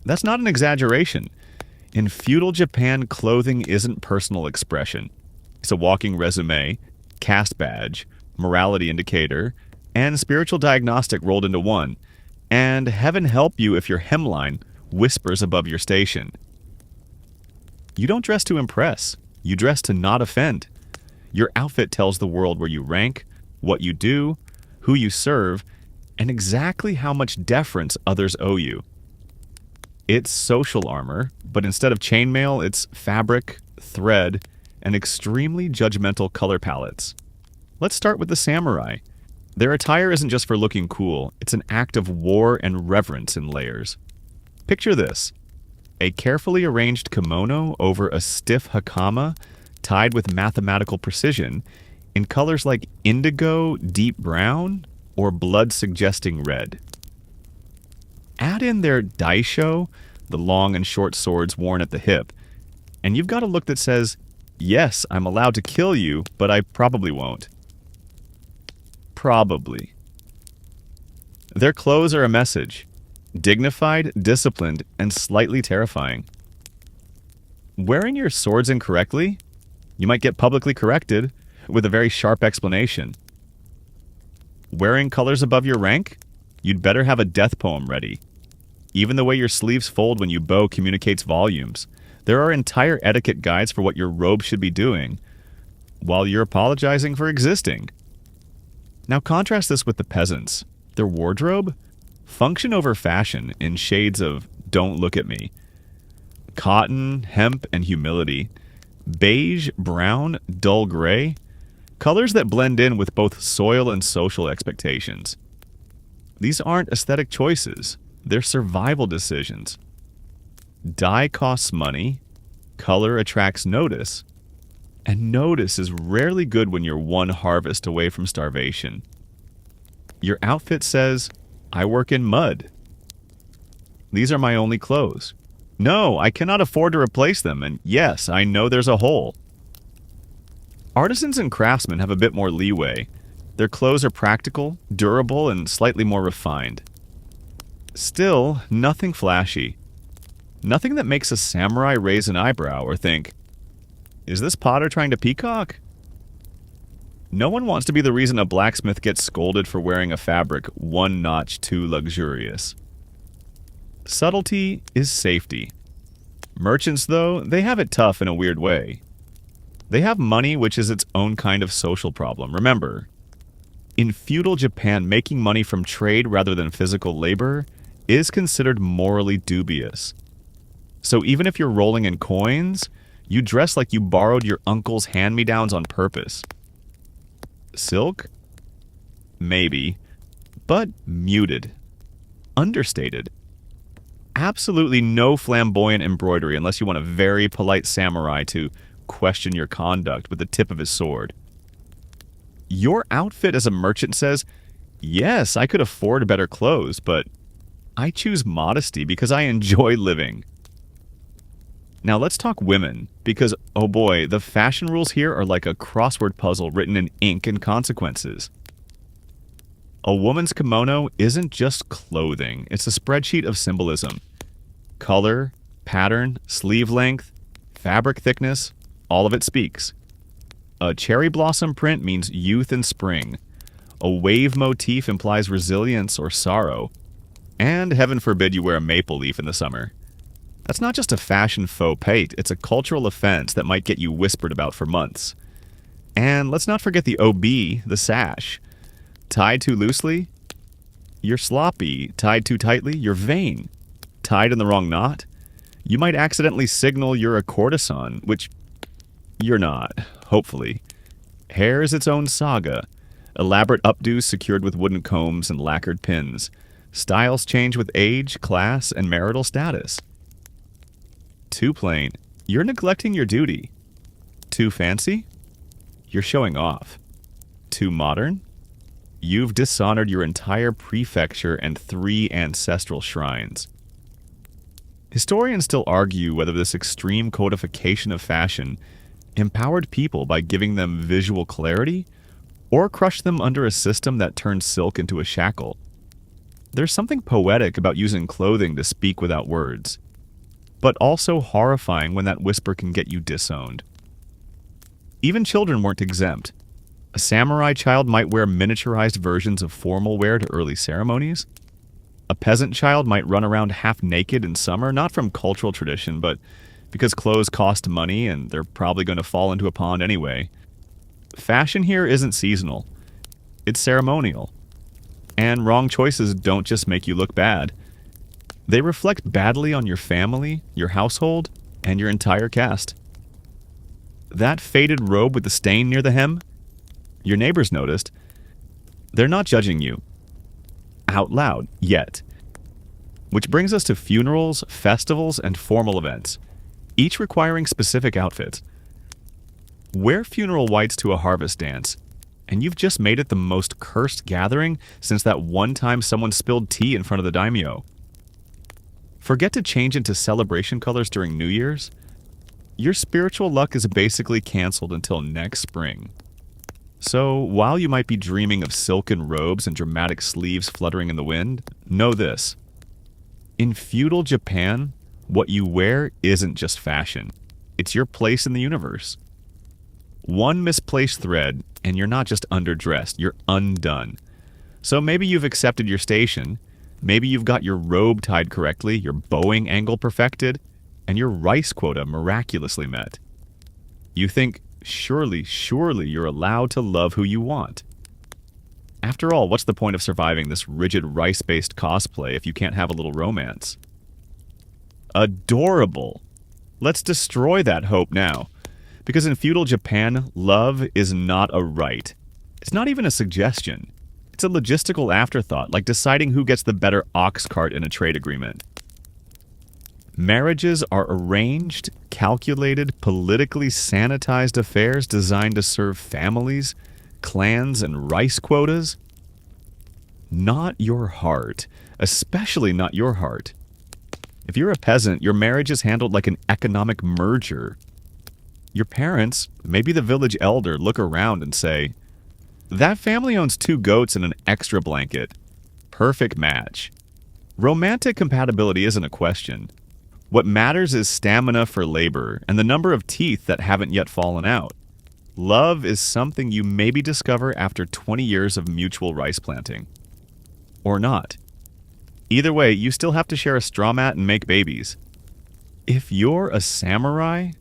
That's not an exaggeration. In feudal Japan, clothing isn't personal expression. It's a walking resume, caste badge, morality indicator, and spiritual diagnostic rolled into one. And heaven help you if your hemline whispers above your station. You don't dress to impress. You dress to not offend. Your outfit tells the world where you rank, what you do, who you serve, and exactly how much deference others owe you. It's social armor, but instead of chainmail, it's fabric, thread, and extremely judgmental color palettes. Let's start with the samurai. Their attire isn't just for looking cool, it's an act of war and reverence in layers. Picture this: a carefully arranged kimono over a stiff hakama tied with mathematical precision in colors like indigo, deep brown, or blood-suggesting red. Add in their daisho, the long and short swords worn at the hip, and you've got a look that says, yes, I'm allowed to kill you, but I probably won't. Probably. Their clothes are a message. Dignified, disciplined, and slightly terrifying. Wearing your swords incorrectly? You might get publicly corrected with a very sharp explanation. Wearing colors above your rank? You'd better have a death poem ready. Even the way your sleeves fold when you bow communicates volumes. There are entire etiquette guides for what your robe should be doing, while you're apologizing for existing. Now contrast this with the peasants. Their wardrobe? Function over fashion in shades of "don't look at me." Cotton, hemp, and humility. Beige, brown, dull gray. Colors that blend in with both soil and social expectations. These aren't aesthetic choices. They're survival decisions. Dye costs money. Color attracts notice. And notice is rarely good when you're one harvest away from starvation. Your outfit says, I work in mud. These are my only clothes. No, I cannot afford to replace them, and yes, I know there's a hole. Artisans and craftsmen have a bit more leeway. Their clothes are practical, durable, and slightly more refined. Still, nothing flashy. Nothing that makes a samurai raise an eyebrow or think, is this potter trying to peacock? No one wants to be the reason a blacksmith gets scolded for wearing a fabric one notch too luxurious. Subtlety is safety. Merchants, though, they have it tough in a weird way. They have money, which is its own kind of social problem. Remember, in feudal Japan, making money from trade rather than physical labor is considered morally dubious. So even if you're rolling in coins, you dress like you borrowed your uncle's hand-me-downs on purpose. Silk? Maybe, but muted. Understated. Absolutely no flamboyant embroidery unless you want a very polite samurai to question your conduct with the tip of his sword. Your outfit as a merchant says, yes, I could afford better clothes, but I choose modesty because I enjoy living. Now let's talk women, because, oh boy, the fashion rules here are like a crossword puzzle written in ink and consequences. A woman's kimono isn't just clothing, it's a spreadsheet of symbolism. Color, pattern, sleeve length, fabric thickness, all of it speaks. A cherry blossom print means youth and spring. A wave motif implies resilience or sorrow. And heaven forbid you wear a maple leaf in the summer. That's not just a fashion faux pas, it's a cultural offense that might get you whispered about for months. And let's not forget the OB, the sash. Tied too loosely, you're sloppy. Tied too tightly, you're vain. Tied in the wrong knot, you might accidentally signal you're a courtesan, which you're not, hopefully. Hair is its own saga. Elaborate updos secured with wooden combs and lacquered pins. Styles change with age, class, and marital status. Too plain, you're neglecting your duty. Too fancy, you're showing off. Too modern, you've dishonored your entire prefecture and 3 ancestral shrines. Historians still argue whether this extreme codification of fashion empowered people by giving them visual clarity or crushed them under a system that turned silk into a shackle. There's something poetic about using clothing to speak without words, but also horrifying when that whisper can get you disowned. Even children weren't exempt. A samurai child might wear miniaturized versions of formal wear to early ceremonies. A peasant child might run around half naked in summer, not from cultural tradition, but because clothes cost money and they're probably going to fall into a pond anyway. Fashion here isn't seasonal. It's ceremonial. And wrong choices don't just make you look bad. They reflect badly on your family, your household, and your entire caste. That faded robe with the stain near the hem? Your neighbors noticed. They're not judging you. Out loud, yet. Which brings us to funerals, festivals, and formal events, each requiring specific outfits. Wear funeral whites to a harvest dance, and you've just made it the most cursed gathering since that one time someone spilled tea in front of the daimyo. Forget to change into celebration colors during New Year's. Your spiritual luck is basically canceled until next spring. So, while you might be dreaming of silken robes and dramatic sleeves fluttering in the wind, know this. In feudal Japan, what you wear isn't just fashion. It's your place in the universe. One misplaced thread, and you're not just underdressed, you're undone. So maybe you've accepted your station, maybe you've got your robe tied correctly, your bowing angle perfected, and your rice quota miraculously met. You think, surely you're allowed to love who you want. After all, what's the point of surviving this rigid rice-based cosplay if you can't have a little romance? Adorable! Let's destroy that hope now. Because in feudal Japan, love is not a right. It's not even a suggestion. It's a logistical afterthought, like deciding who gets the better ox cart in a trade agreement. Marriages are arranged, calculated, politically sanitized affairs designed to serve families, clans, and rice quotas. Not your heart. Especially not your heart. If you're a peasant, your marriage is handled like an economic merger. Your parents, maybe the village elder, look around and say, "That family owns 2 goats and an extra blanket. Perfect match." Romantic compatibility isn't a question. What matters is stamina for labor and the number of teeth that haven't yet fallen out. Love is something you maybe discover after 20 years of mutual rice planting. Or not. Either way, you still have to share a straw mat and make babies. If you're a samurai,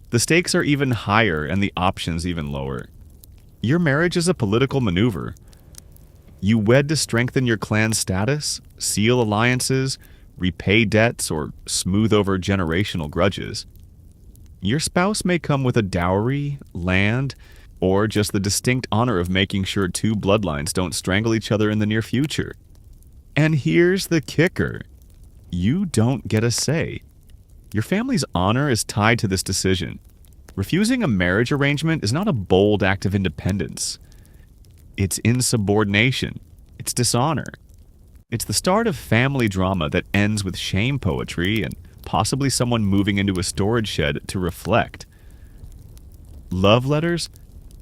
the stakes are even higher and the options even lower. Your marriage is a political maneuver. You wed to strengthen your clan's status, seal alliances, repay debts, or smooth over generational grudges. Your spouse may come with a dowry, land, or just the distinct honor of making sure two bloodlines don't strangle each other in the near future. And here's the kicker. You don't get a say. Your family's honor is tied to this decision. Refusing a marriage arrangement is not a bold act of independence. It's insubordination. It's dishonor. It's the start of family drama that ends with shame poetry and possibly someone moving into a storage shed to reflect. Love letters?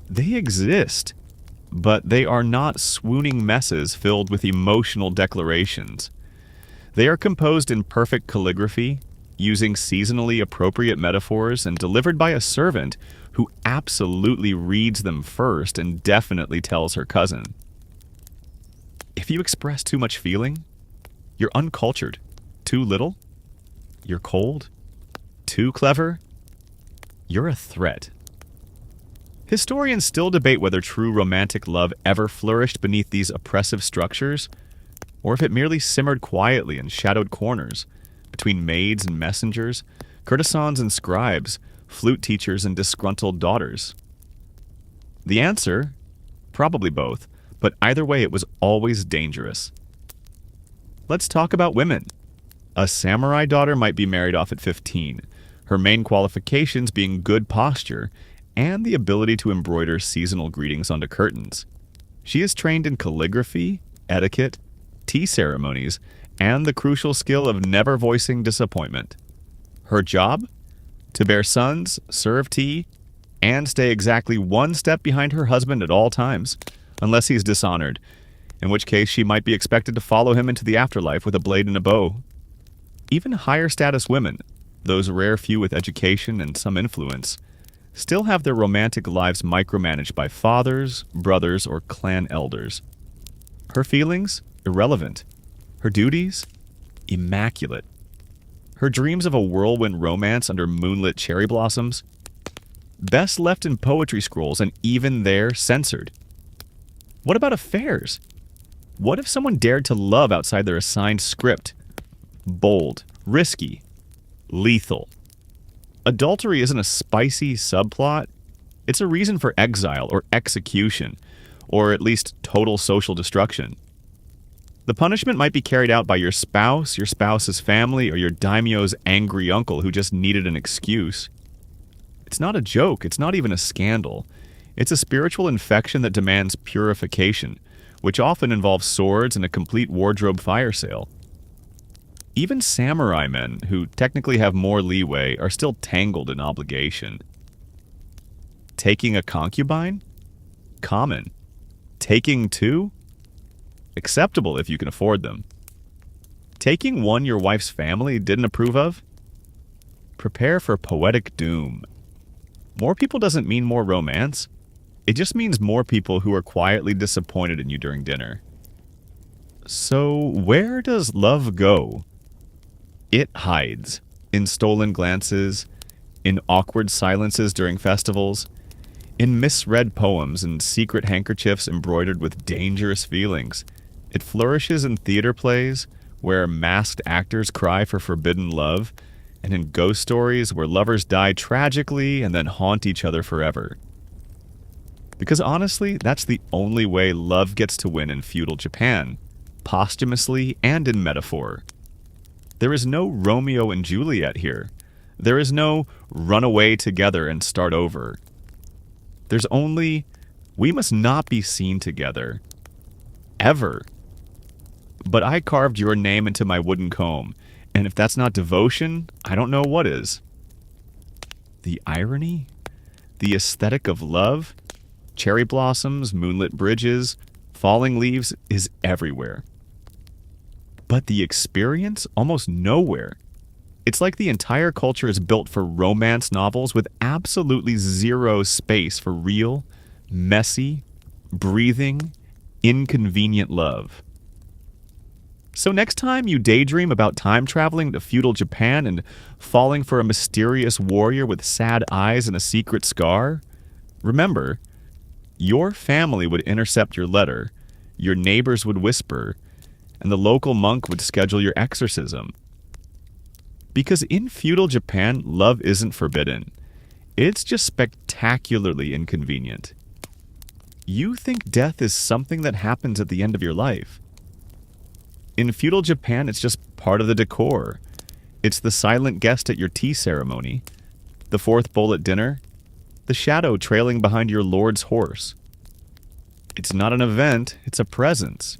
They exist, but they are not swooning messes filled with emotional declarations. They are composed in perfect calligraphy, using seasonally appropriate metaphors, and delivered by a servant who absolutely reads them first and definitely tells her cousin. If you express too much feeling, you're uncultured. Too little, you're cold. Too clever, you're a threat. Historians still debate whether true romantic love ever flourished beneath these oppressive structures, or if it merely simmered quietly in shadowed corners, between maids and messengers, courtesans and scribes, flute teachers and disgruntled daughters. The answer? Probably both, but either way it was always dangerous. Let's talk about women. A samurai daughter might be married off at 15, her main qualifications being good posture and the ability to embroider seasonal greetings onto curtains. She is trained in calligraphy, etiquette, tea ceremonies, and the crucial skill of never voicing disappointment. Her job? To bear sons, serve tea, and stay exactly one step behind her husband at all times, unless he's dishonored, in which case she might be expected to follow him into the afterlife with a blade and a bow. Even higher status women, those rare few with education and some influence, still have their romantic lives micromanaged by fathers, brothers, or clan elders. Her feelings? Irrelevant. Her duties? Immaculate. Her dreams of a whirlwind romance under moonlit cherry blossoms? Best left in poetry scrolls, and even there censored. What about affairs? What if someone dared to love outside their assigned script? Bold, risky, lethal. Adultery isn't a spicy subplot. It's a reason for exile or execution, or at least total social destruction. The punishment might be carried out by your spouse, your spouse's family, or your daimyo's angry uncle who just needed an excuse. It's not a joke. It's not even a scandal. It's a spiritual infection that demands purification, which often involves swords and a complete wardrobe fire sale. Even samurai men, who technically have more leeway, are still tangled in obligation. Taking a concubine? Common. Taking two? Acceptable if you can afford them. Taking one your wife's family didn't approve of? Prepare for poetic doom. More people doesn't mean more romance. It just means more people who are quietly disappointed in you during dinner. So, where does love go? It hides. In stolen glances, in awkward silences during festivals, in misread poems and secret handkerchiefs embroidered with dangerous feelings. It flourishes in theater plays, where masked actors cry for forbidden love, and in ghost stories where lovers die tragically and then haunt each other forever. Because honestly, that's the only way love gets to win in feudal Japan, posthumously and in metaphor. There is no Romeo and Juliet here. There is no run away together and start over. There's only, we must not be seen together. Ever. But I carved your name into my wooden comb, and if that's not devotion, I don't know what is. The irony? The aesthetic of love? Cherry blossoms, moonlit bridges, falling leaves is everywhere. But the experience? Almost nowhere. It's like the entire culture is built for romance novels with absolutely zero space for real, messy, breathing, inconvenient love. So next time you daydream about time traveling to feudal Japan and falling for a mysterious warrior with sad eyes and a secret scar, remember, your family would intercept your letter, your neighbors would whisper, and the local monk would schedule your exorcism. Because in feudal Japan, love isn't forbidden. It's just spectacularly inconvenient. You think death is something that happens at the end of your life. In feudal Japan, it's just part of the decor. It's the silent guest at your tea ceremony, the fourth bowl at dinner, the shadow trailing behind your lord's horse. It's not an event, it's a presence.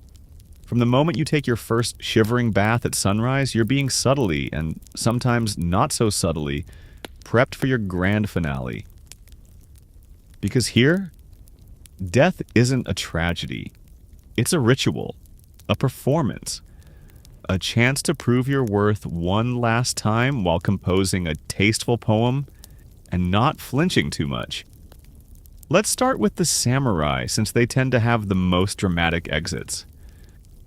From the moment you take your first shivering bath at sunrise, you're being subtly, and sometimes not so subtly, prepped for your grand finale. Because here, death isn't a tragedy. It's a ritual, a performance, a chance to prove your worth one last time while composing a tasteful poem and not flinching too much. Let's start with the samurai, since they tend to have the most dramatic exits.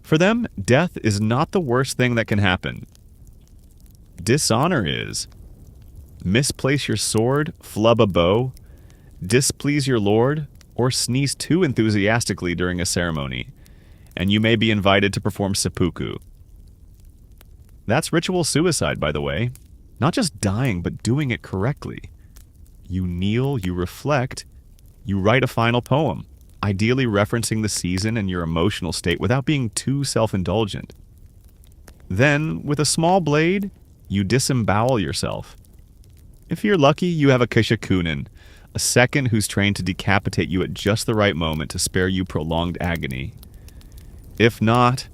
For them, death is not the worst thing that can happen. Dishonor is. Misplace your sword, flub a bow, displease your lord, or sneeze too enthusiastically during a ceremony, and you may be invited to perform seppuku. That's ritual suicide, by the way. Not just dying, but doing it correctly. You kneel, you reflect, you write a final poem, ideally referencing the season and your emotional state without being too self-indulgent. Then, with a small blade, you disembowel yourself. If you're lucky, you have a kishakunin, a second who's trained to decapitate you at just the right moment to spare you prolonged agony. If not,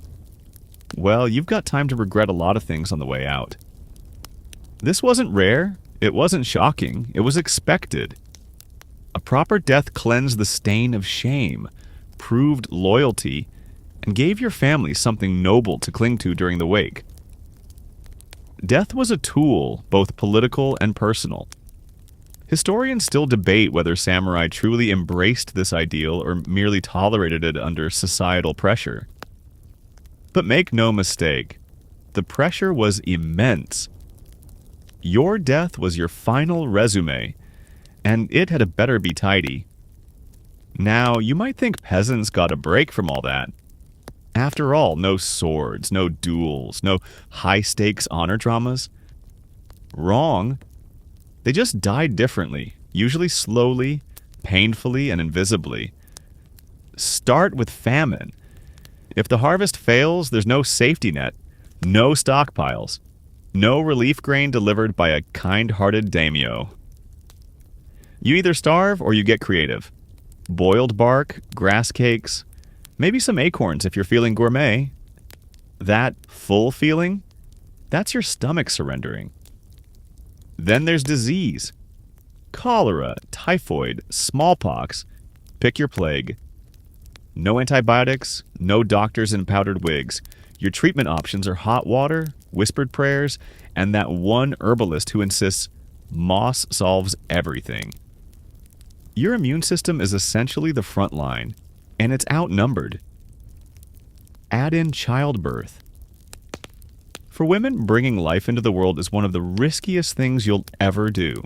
well, you've got time to regret a lot of things on the way out. This wasn't rare, it wasn't shocking, it was expected. A proper death cleansed the stain of shame, proved loyalty, and gave your family something noble to cling to during the wake. Death was a tool, both political and personal. Historians still debate whether samurai truly embraced this ideal or merely tolerated it under societal pressure. But make no mistake, the pressure was immense. Your death was your final resume, and it had better be tidy. Now, you might think peasants got a break from all that. After all, no swords, no duels, no high-stakes honor dramas. Wrong. They just died differently, usually slowly, painfully, and invisibly. Start with famine. If the harvest fails, there's no safety net, no stockpiles, no relief grain delivered by a kind-hearted daimyo. You either starve or you get creative. Boiled bark, grass cakes, maybe some acorns if you're feeling gourmet. That full feeling, that's your stomach surrendering. Then there's disease. Cholera, typhoid, smallpox. Pick your plague. No antibiotics, no doctors in powdered wigs. Your treatment options are hot water, whispered prayers, and that one herbalist who insists moss solves everything. Your immune system is essentially the front line, and it's outnumbered. Add in childbirth. For women, bringing life into the world is one of the riskiest things you'll ever do.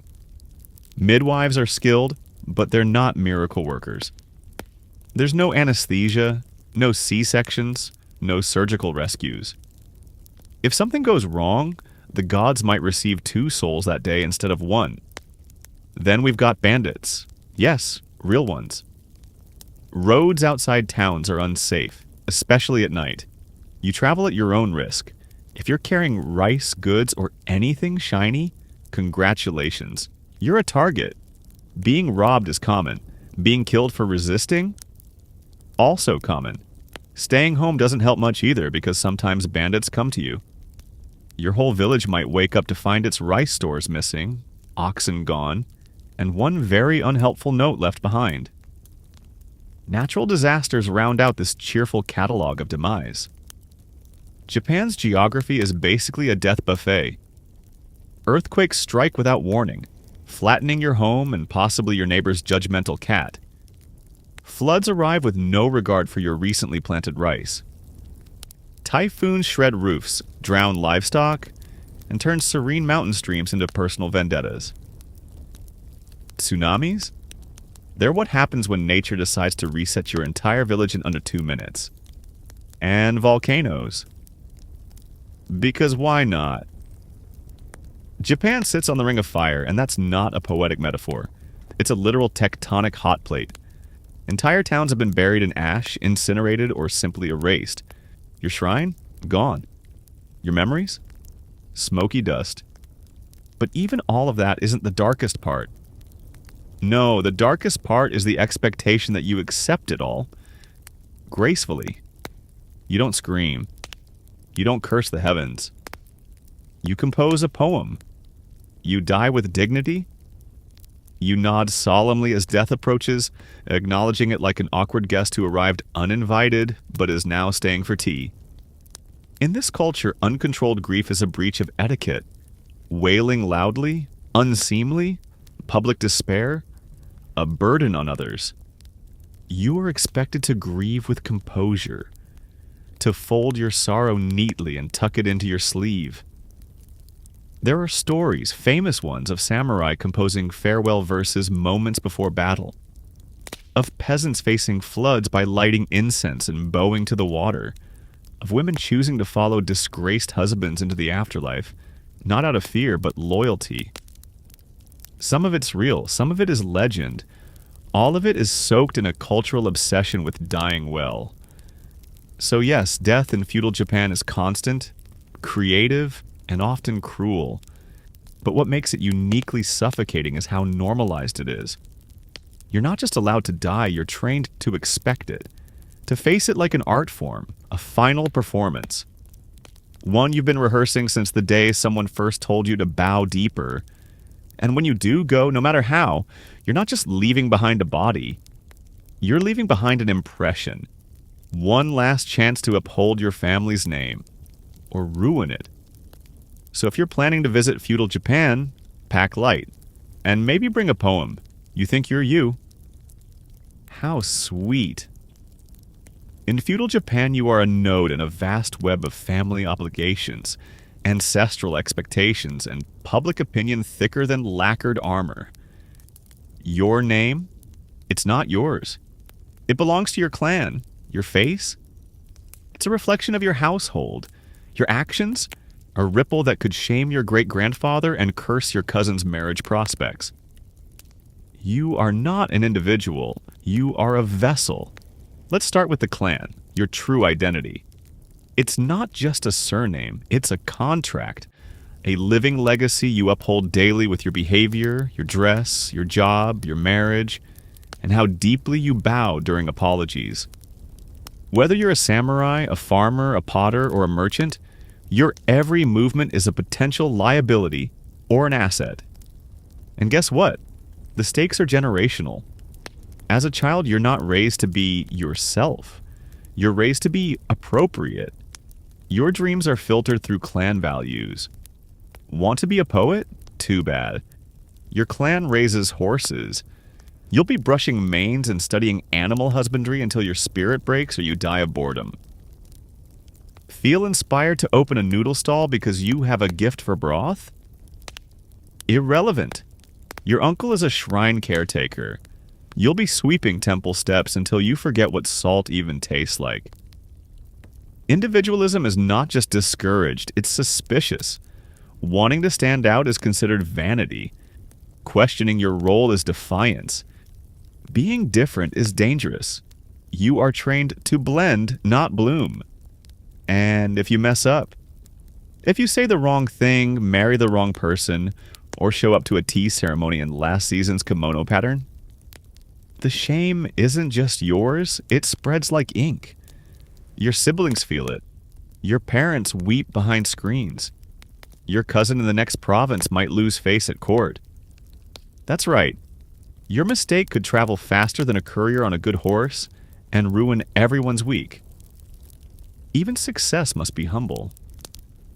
Midwives are skilled, but they're not miracle workers. There's no anesthesia, no C-sections, no surgical rescues. If something goes wrong, the gods might receive 2 souls that day instead of 1. Then we've got bandits. Yes, real ones. Roads outside towns are unsafe, especially at night. You travel at your own risk. If you're carrying rice, goods, or anything shiny, congratulations. You're a target. Being robbed is common. Being killed for resisting? Also common. Staying home doesn't help much either because sometimes bandits come to you. Your whole village might wake up to find its rice stores missing, oxen gone, and one very unhelpful note left behind. Natural disasters round out this cheerful catalog of demise. Japan's geography is basically a death buffet. Earthquakes strike without warning, flattening your home and possibly your neighbor's judgmental cat. Floods arrive with no regard for your recently planted rice. Typhoons shred roofs, drown livestock, and turn serene mountain streams into personal vendettas. Tsunamis? They're what happens when nature decides to reset your entire village in under 2 minutes. And volcanoes. Because why not? Japan sits on the Ring of Fire, and that's not a poetic metaphor. It's a literal tectonic hot plate. Entire towns have been buried in ash, incinerated, or simply erased. Your shrine? Gone. Your memories? Smoky dust. But even all of that isn't the darkest part. No, the darkest part is the expectation that you accept it all. Gracefully. You don't scream. You don't curse the heavens. You compose a poem. You die with dignity. You nod solemnly as death approaches, acknowledging it like an awkward guest who arrived uninvited but is now staying for tea. In this culture, uncontrolled grief is a breach of etiquette. Wailing loudly, unseemly, public despair, a burden on others. You are expected to grieve with composure, to fold your sorrow neatly and tuck it into your sleeve. There are stories, famous ones, of samurai composing farewell verses moments before battle, of peasants facing floods by lighting incense and bowing to the water, of women choosing to follow disgraced husbands into the afterlife, not out of fear, but loyalty. Some of it's real, some of it is legend. All of it is soaked in a cultural obsession with dying well. So yes, death in feudal Japan is constant, creative, and often cruel. But what makes it uniquely suffocating is how normalized it is. You're not just allowed to die, you're trained to expect it. To face it like an art form, a final performance. One you've been rehearsing since the day someone first told you to bow deeper. And when you do go, no matter how, you're not just leaving behind a body. You're leaving behind an impression. One last chance to uphold your family's name. Or ruin it. So if you're planning to visit feudal Japan, pack light. And maybe bring a poem. You think you're you. How sweet. In feudal Japan, you are a node in a vast web of family obligations, ancestral expectations, and public opinion thicker than lacquered armor. Your name? It's not yours. It belongs to your clan. Your face? It's a reflection of your household. Your actions? A ripple that could shame your great-grandfather and curse your cousin's marriage prospects. You are not an individual. You are a vessel. Let's start with the clan, your true identity. It's not just a surname, it's a contract. A living legacy you uphold daily with your behavior, your dress, your job, your marriage, and how deeply you bow during apologies. Whether you're a samurai, a farmer, a potter, or a merchant, your every movement is a potential liability or an asset. And guess what? The stakes are generational. As a child, you're not raised to be yourself. You're raised to be appropriate. Your dreams are filtered through clan values. Want to be a poet? Too bad. Your clan raises horses. You'll be brushing manes and studying animal husbandry until your spirit breaks or you die of boredom. Feel inspired to open a noodle stall because you have a gift for broth? Irrelevant. Your uncle is a shrine caretaker. You'll be sweeping temple steps until you forget what salt even tastes like. Individualism is not just discouraged, it's suspicious. Wanting to stand out is considered vanity. Questioning your role is defiance. Being different is dangerous. You are trained to blend, not bloom. And if you mess up, if you say the wrong thing, marry the wrong person, or show up to a tea ceremony in last season's kimono pattern, the shame isn't just yours, it spreads like ink. Your siblings feel it. Your parents weep behind screens. Your cousin in the next province might lose face at court. That's right. Your mistake could travel faster than a courier on a good horse and ruin everyone's week. Even success must be humble.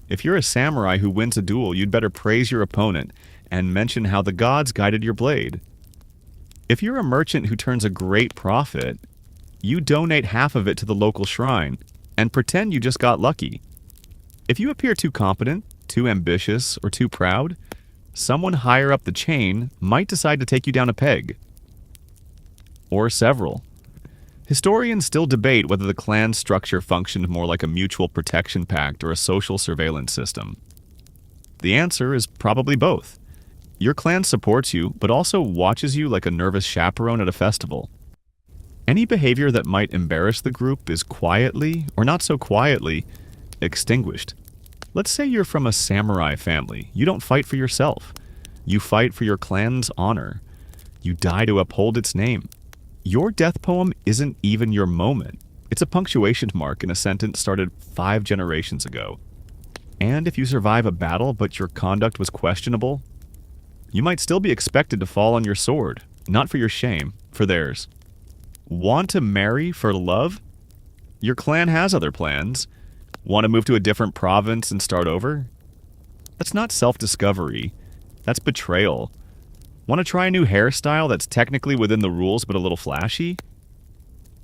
If you're a samurai who wins a duel, you'd better praise your opponent and mention how the gods guided your blade. If you're a merchant who turns a great profit, you donate half of it to the local shrine and pretend you just got lucky. If you appear too competent, too ambitious, or too proud, someone higher up the chain might decide to take you down a peg. or several. Historians still debate whether the clan structure functioned more like a mutual protection pact or a social surveillance system. The answer is probably both. Your clan supports you, but also watches you like a nervous chaperone at a festival. Any behavior that might embarrass the group is quietly, or not so quietly, extinguished. Let's say you're from a samurai family. You don't fight for yourself. You fight for your clan's honor. You die to uphold its name. Your death poem isn't even your moment. It's a punctuation mark in a sentence started 5 generations ago. And if you survive a battle but your conduct was questionable, you might still be expected to fall on your sword, not for your shame, for theirs. Want to marry for love? Your clan has other plans. Want to move to a different province and start over? That's not self-discovery. That's betrayal. Want to try a new hairstyle that's technically within the rules but a little flashy?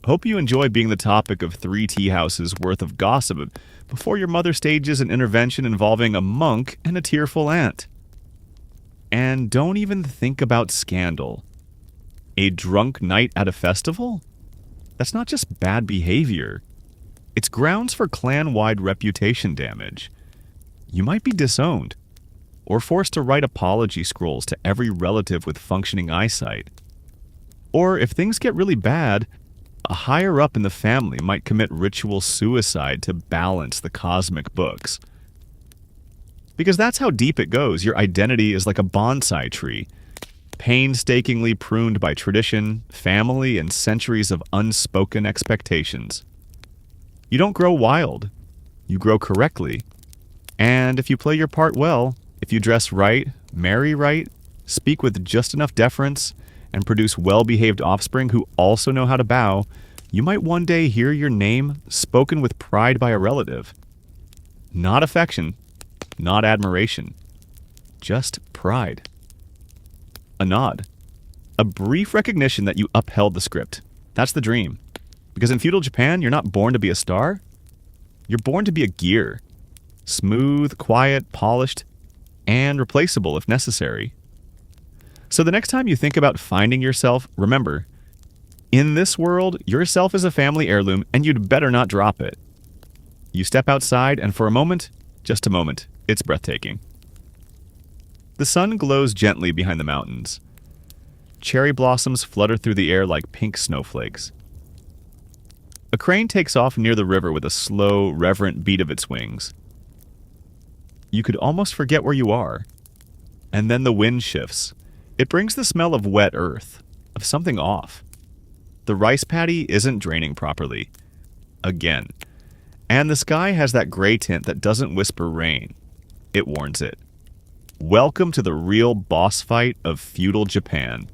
Hope you enjoy being the topic of 3 tea houses worth of gossip before your mother stages an intervention involving a monk and a tearful aunt. And don't even think about scandal. A drunk night at a festival? That's not just bad behavior. It's grounds for clan-wide reputation damage. You might be disowned, or forced to write apology scrolls to every relative with functioning eyesight. Or if things get really bad, a higher-up in the family might commit ritual suicide to balance the cosmic books. Because that's how deep it goes. Your identity is like a bonsai tree, painstakingly pruned by tradition, family, and centuries of unspoken expectations. You don't grow wild. You grow correctly. And if you play your part well, if you dress right, marry right, speak with just enough deference, and produce well-behaved offspring who also know how to bow, you might one day hear your name spoken with pride by a relative. Not affection, not admiration, just pride. A nod. A brief recognition that you upheld the script. That's the dream. Because in feudal Japan, you're not born to be a star. You're born to be a gear. Smooth, quiet, polished, and replaceable if necessary. So the next time you think about finding yourself, remember, in this world, yourself is a family heirloom and you'd better not drop it. You step outside and for a moment, just a moment, it's breathtaking. The sun glows gently behind the mountains. Cherry blossoms flutter through the air like pink snowflakes. A crane takes off near the river with a slow, reverent beat of its wings. You could almost forget where you are. And then the wind shifts. It brings the smell of wet earth, of something off. The rice paddy isn't draining properly. Again. And the sky has that gray tint that doesn't whisper rain. It warns it. Welcome to the real boss fight of feudal Japan.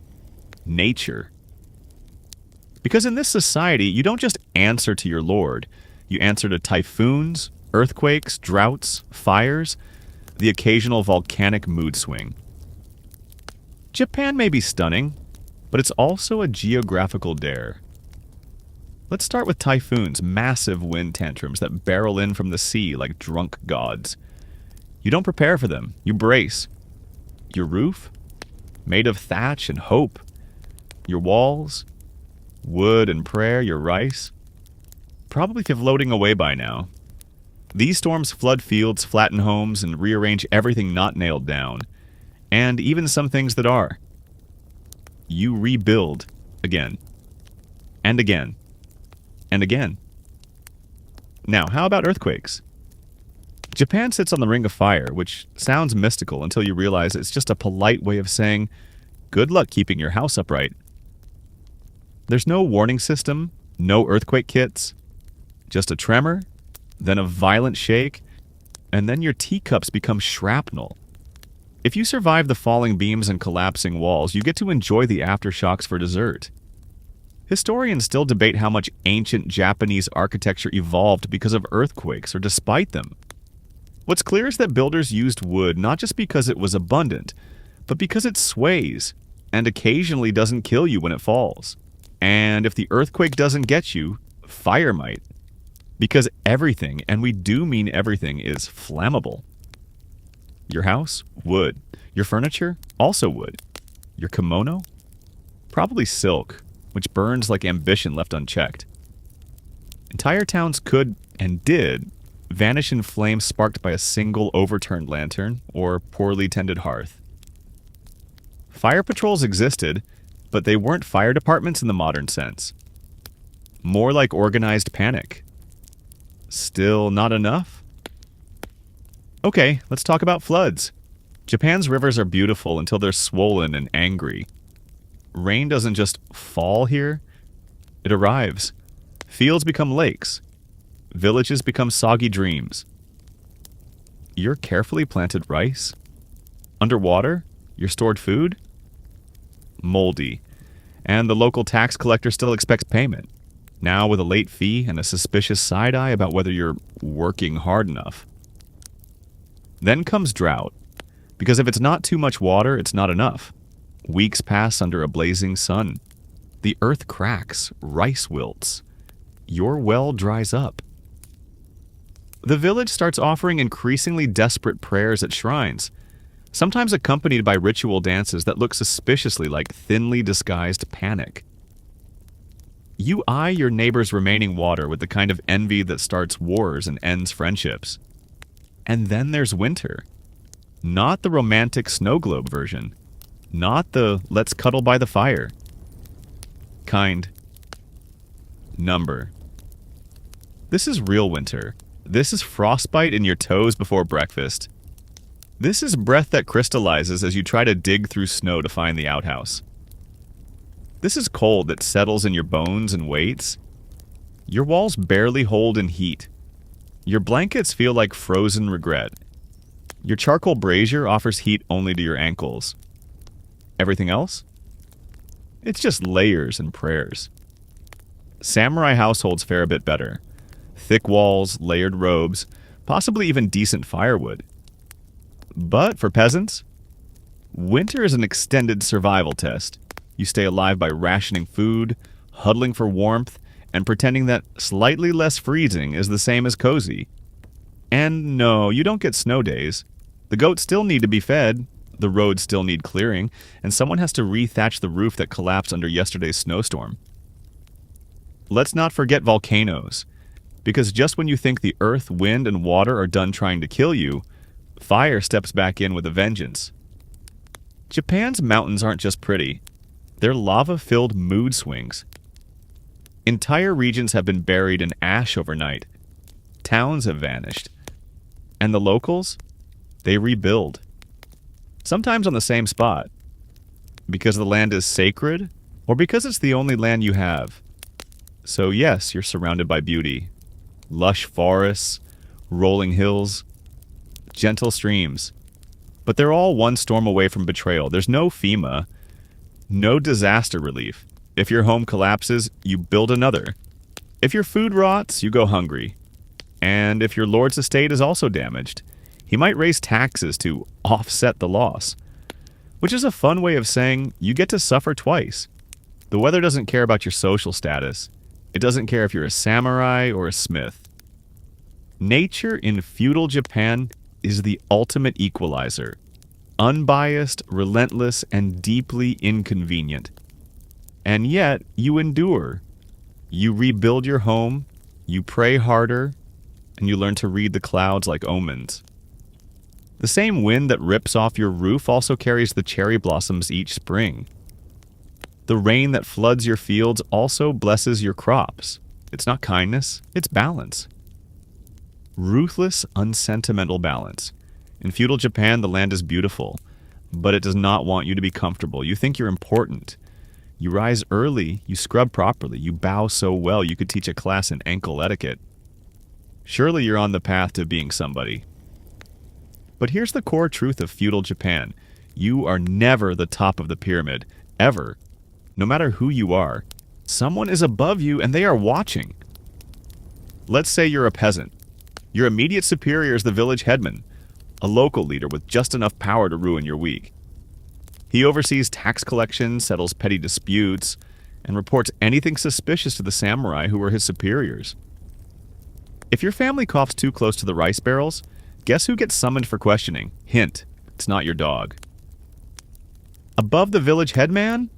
Nature. Because in this society, you don't just answer to your lord. You answer to typhoons, earthquakes, droughts, fires, the occasional volcanic mood swing. Japan may be stunning, but it's also a geographical dare. Let's start with typhoons, massive wind tantrums that barrel in from the sea like drunk gods. You don't prepare for them, you brace. Your roof? Made of thatch and hope. Your walls? Wood and prayer, your rice? Probably floating away by now. These storms flood fields, flatten homes, and rearrange everything not nailed down. And even some things that are. You rebuild again. And again. And again. Now, how about earthquakes? Japan sits on the Ring of Fire, which sounds mystical until you realize it's just a polite way of saying, good luck keeping your house upright. There's no warning system, no earthquake kits, just a tremor, then a violent shake, and then your teacups become shrapnel. If you survive the falling beams and collapsing walls, you get to enjoy the aftershocks for dessert. Historians still debate how much ancient Japanese architecture evolved because of earthquakes or despite them. What's clear is that builders used wood not just because it was abundant, but because it sways and occasionally doesn't kill you when it falls. And if the earthquake doesn't get you, fire might. Because everything, and we do mean everything, is flammable. Your house? Wood. Your furniture? Also wood. Your kimono? Probably silk. which burns like ambition left unchecked. Entire towns could, and did, vanish in flames sparked by a single overturned lantern or poorly tended hearth. Fire patrols existed, but they weren't fire departments in the modern sense. More like organized panic. Still not enough? Okay, let's talk about floods. Japan's rivers are beautiful until they're swollen and angry. Rain doesn't just fall here, it arrives. Fields become lakes. Villages become soggy dreams. Your carefully planted rice? Underwater? Your stored food? Moldy. And the local tax collector still expects payment. Now with a late fee and a suspicious side-eye about whether you're working hard enough. Then comes drought. Because if it's not too much water, it's not enough. Weeks pass under a blazing sun. The earth cracks, rice wilts. Your well dries up. The village starts offering increasingly desperate prayers at shrines, sometimes accompanied by ritual dances that look suspiciously like thinly disguised panic. You eye your neighbor's remaining water with the kind of envy that starts wars and ends friendships. And then there's winter. Not the romantic snow globe version. Not the let's cuddle by the fire kind. Number. This is real winter. This is frostbite in your toes before breakfast. This is breath that crystallizes as you try to dig through snow to find the outhouse. This is cold that settles in your bones and waits. Your walls barely hold in heat. Your blankets feel like frozen regret. Your charcoal brazier offers heat only to your ankles. Everything else? It's just layers and prayers. Samurai households fare a bit better. Thick walls, layered robes, possibly even decent firewood. But for peasants, winter is an extended survival test. You stay alive by rationing food, huddling for warmth, and pretending that slightly less freezing is the same as cozy. And no, you don't get snow days. The goats still need to be fed, the roads still need clearing, and someone has to re-thatch the roof that collapsed under yesterday's snowstorm. Let's not forget volcanoes, because just when you think the earth, wind, and water are done trying to kill you, fire steps back in with a vengeance. Japan's mountains aren't just pretty. They're lava-filled mood swings. Entire regions have been buried in ash overnight. Towns have vanished. And the locals? They rebuild. Sometimes on the same spot. Because the land is sacred, or because it's the only land you have. So yes, you're surrounded by beauty. Lush forests, rolling hills, gentle streams. But they're all one storm away from betrayal. There's no FEMA, no disaster relief. If your home collapses, you build another. If your food rots, you go hungry. And if your lord's estate is also damaged, he might raise taxes to offset the loss. Which is a fun way of saying you get to suffer twice. The weather doesn't care about your social status. It doesn't care if you're a samurai or a smith. Nature in feudal Japan is the ultimate equalizer. Unbiased, relentless, and deeply inconvenient. And yet, you endure. You rebuild your home, you pray harder, and you learn to read the clouds like omens. The same wind that rips off your roof also carries the cherry blossoms each spring. The rain that floods your fields also blesses your crops. It's not kindness, it's balance. Ruthless, unsentimental balance. In feudal Japan, the land is beautiful, but it does not want you to be comfortable. You think you're important. You rise early, you scrub properly, you bow so well you could teach a class in ankle etiquette. Surely you're on the path to being somebody. But here's the core truth of feudal Japan. You are never the top of the pyramid, ever. No matter who you are, someone is above you and they are watching. Let's say you're a peasant. Your immediate superior is the village headman, a local leader with just enough power to ruin your week. He oversees tax collection, settles petty disputes, and reports anything suspicious to the samurai who are his superiors. If your family coughs too close to the rice barrels, guess who gets summoned for questioning? Hint, it's not your dog. Above the village headman,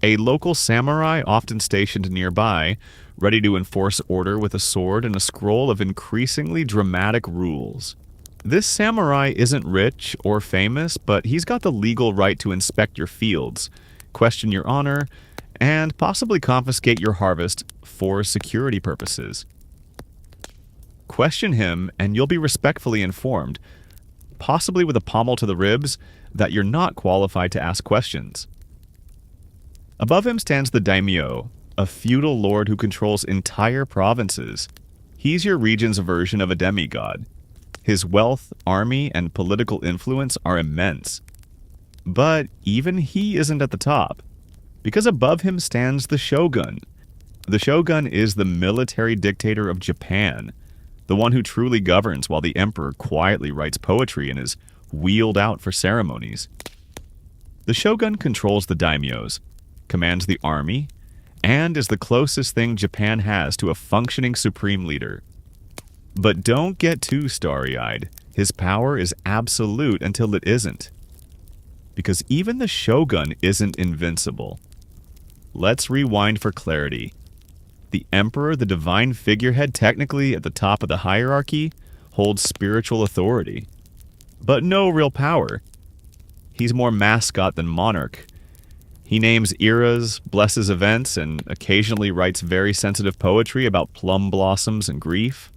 A local samurai often stationed nearby, ready to enforce order with a sword and a scroll of increasingly dramatic rules. This samurai isn't rich or famous, but he's got the legal right to inspect your fields, question your honor, and possibly confiscate your harvest for security purposes. Question him, and you'll be respectfully informed, possibly with a pommel to the ribs, that you're not qualified to ask questions. Above him stands the daimyo, a feudal lord who controls entire provinces. He's your region's version of a demigod. His wealth, army, and political influence are immense. But even he isn't at the top, because above him stands the shogun. The shogun is the military dictator of Japan, the one who truly governs while the emperor quietly writes poetry and is wheeled out for ceremonies. The shogun controls the daimyos, commands the army, and is the closest thing Japan has to a functioning supreme leader. But don't get too starry-eyed. His power is absolute until it isn't. Because even the shogun isn't invincible. Let's rewind for clarity. The emperor, the divine figurehead technically at the top of the hierarchy, holds spiritual authority. But no real power. He's more mascot than monarch. He names eras, blesses events, and occasionally writes very sensitive poetry about plum blossoms and grief.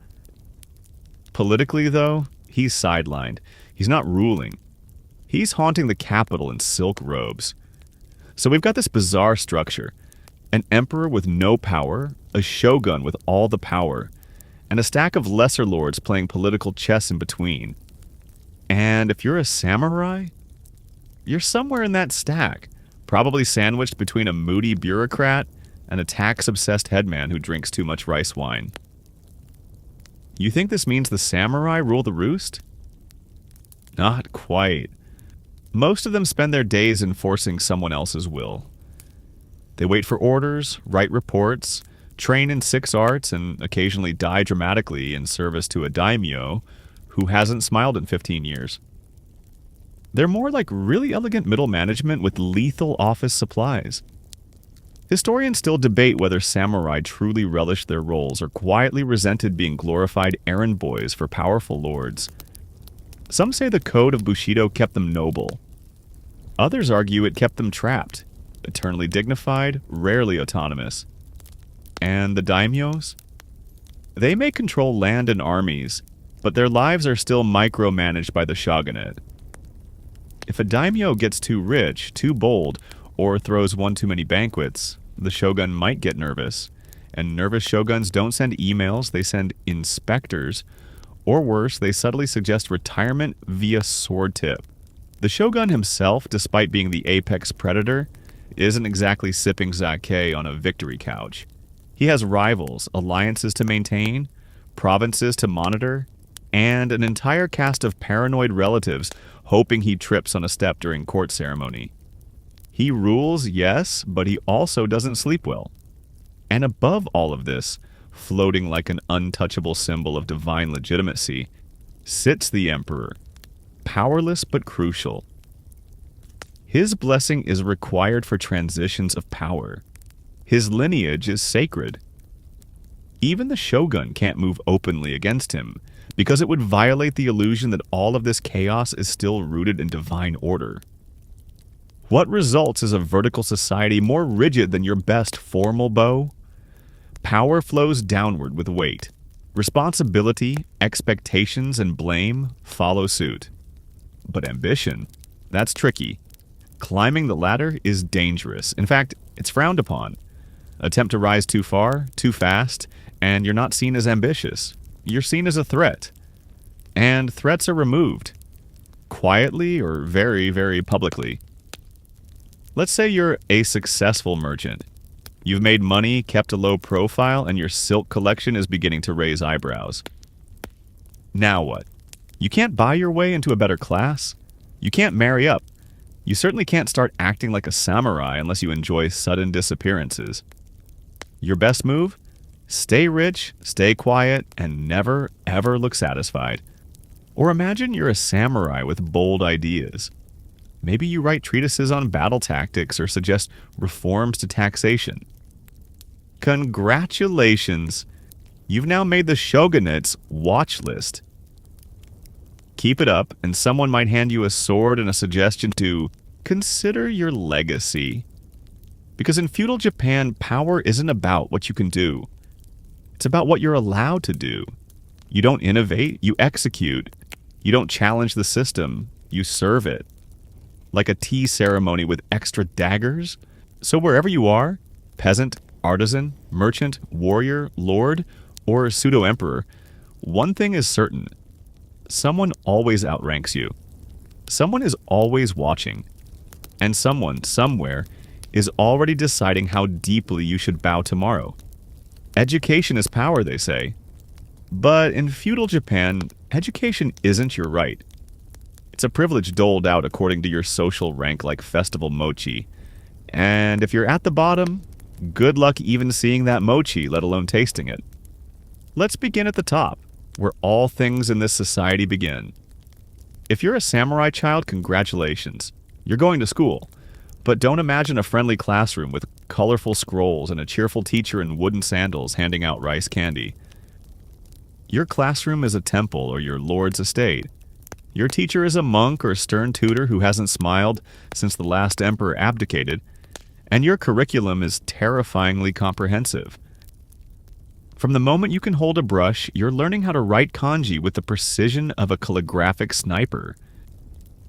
Politically, though, he's sidelined. He's not ruling. He's haunting the capital in silk robes. So we've got this bizarre structure. An emperor with no power, a shogun with all the power, and a stack of lesser lords playing political chess in between. And if you're a samurai, you're somewhere in that stack, probably sandwiched between a moody bureaucrat and a tax-obsessed headman who drinks too much rice wine. You think this means the samurai rule the roost? Not quite. Most of them spend their days enforcing someone else's will. They wait for orders, write reports, train in 6 arts, and occasionally die dramatically in service to a daimyo who hasn't smiled in 15 years. They're more like really elegant middle management with lethal office supplies. Historians still debate whether samurai truly relished their roles or quietly resented being glorified errand boys for powerful lords. Some say the code of Bushido kept them noble. Others argue it kept them trapped, eternally dignified, rarely autonomous. And the daimyos? They may control land and armies, but their lives are still micromanaged by the shogunate. If a daimyo gets too rich, too bold, or throws one too many banquets, the shogun might get nervous. And nervous shoguns don't send emails, they send inspectors. Or worse, they subtly suggest retirement via sword tip. The shogun himself, despite being the apex predator, isn't exactly sipping sake on a victory couch. He has rivals, alliances to maintain, provinces to monitor, and an entire cast of paranoid relatives hoping he trips on a step during court ceremony. He rules, yes, but he also doesn't sleep well. And above all of this, floating like an untouchable symbol of divine legitimacy, sits the emperor, powerless but crucial. His blessing is required for transitions of power. His lineage is sacred. Even the shogun can't move openly against him, because it would violate the illusion that all of this chaos is still rooted in divine order. What results is a vertical society more rigid than your best formal bow? Power flows downward with weight. Responsibility, expectations, and blame follow suit. But ambition, that's tricky. Climbing the ladder is dangerous. In fact, it's frowned upon. Attempt to rise too far, too fast, and you're not seen as ambitious. You're seen as a threat. And threats are removed. Quietly or very, very publicly. Let's say you're a successful merchant. You've made money, kept a low profile, and your silk collection is beginning to raise eyebrows. Now what? You can't buy your way into a better class? You can't marry up. You certainly can't start acting like a samurai unless you enjoy sudden disappearances. Your best move? Stay rich, stay quiet, and never, ever look satisfied. Or imagine you're a samurai with bold ideas. Maybe you write treatises on battle tactics or suggest reforms to taxation. Congratulations! You've now made the shogunate's watch list. Keep it up, and someone might hand you a sword and a suggestion to consider your legacy. Because in feudal Japan, power isn't about what you can do. It's about what you're allowed to do. You don't innovate, you execute. You don't challenge the system, you serve it. Like a tea ceremony with extra daggers. So wherever you are, peasant, artisan, merchant, warrior, lord, or pseudo-emperor, one thing is certain. Someone always outranks you. Someone is always watching. And someone, somewhere, is already deciding how deeply you should bow tomorrow. Education is power, they say. But in feudal Japan, education isn't your right. It's a privilege doled out according to your social rank like festival mochi. And if you're at the bottom, good luck even seeing that mochi, let alone tasting it. Let's begin at the top, where all things in this society begin. If you're a samurai child, congratulations. You're going to school. But don't imagine a friendly classroom with colorful scrolls and a cheerful teacher in wooden sandals handing out rice candy. Your classroom is a temple or your lord's estate. Your teacher is a monk or stern tutor who hasn't smiled since the last emperor abdicated, and your curriculum is terrifyingly comprehensive. From the moment you can hold a brush, you're learning how to write kanji with the precision of a calligraphic sniper.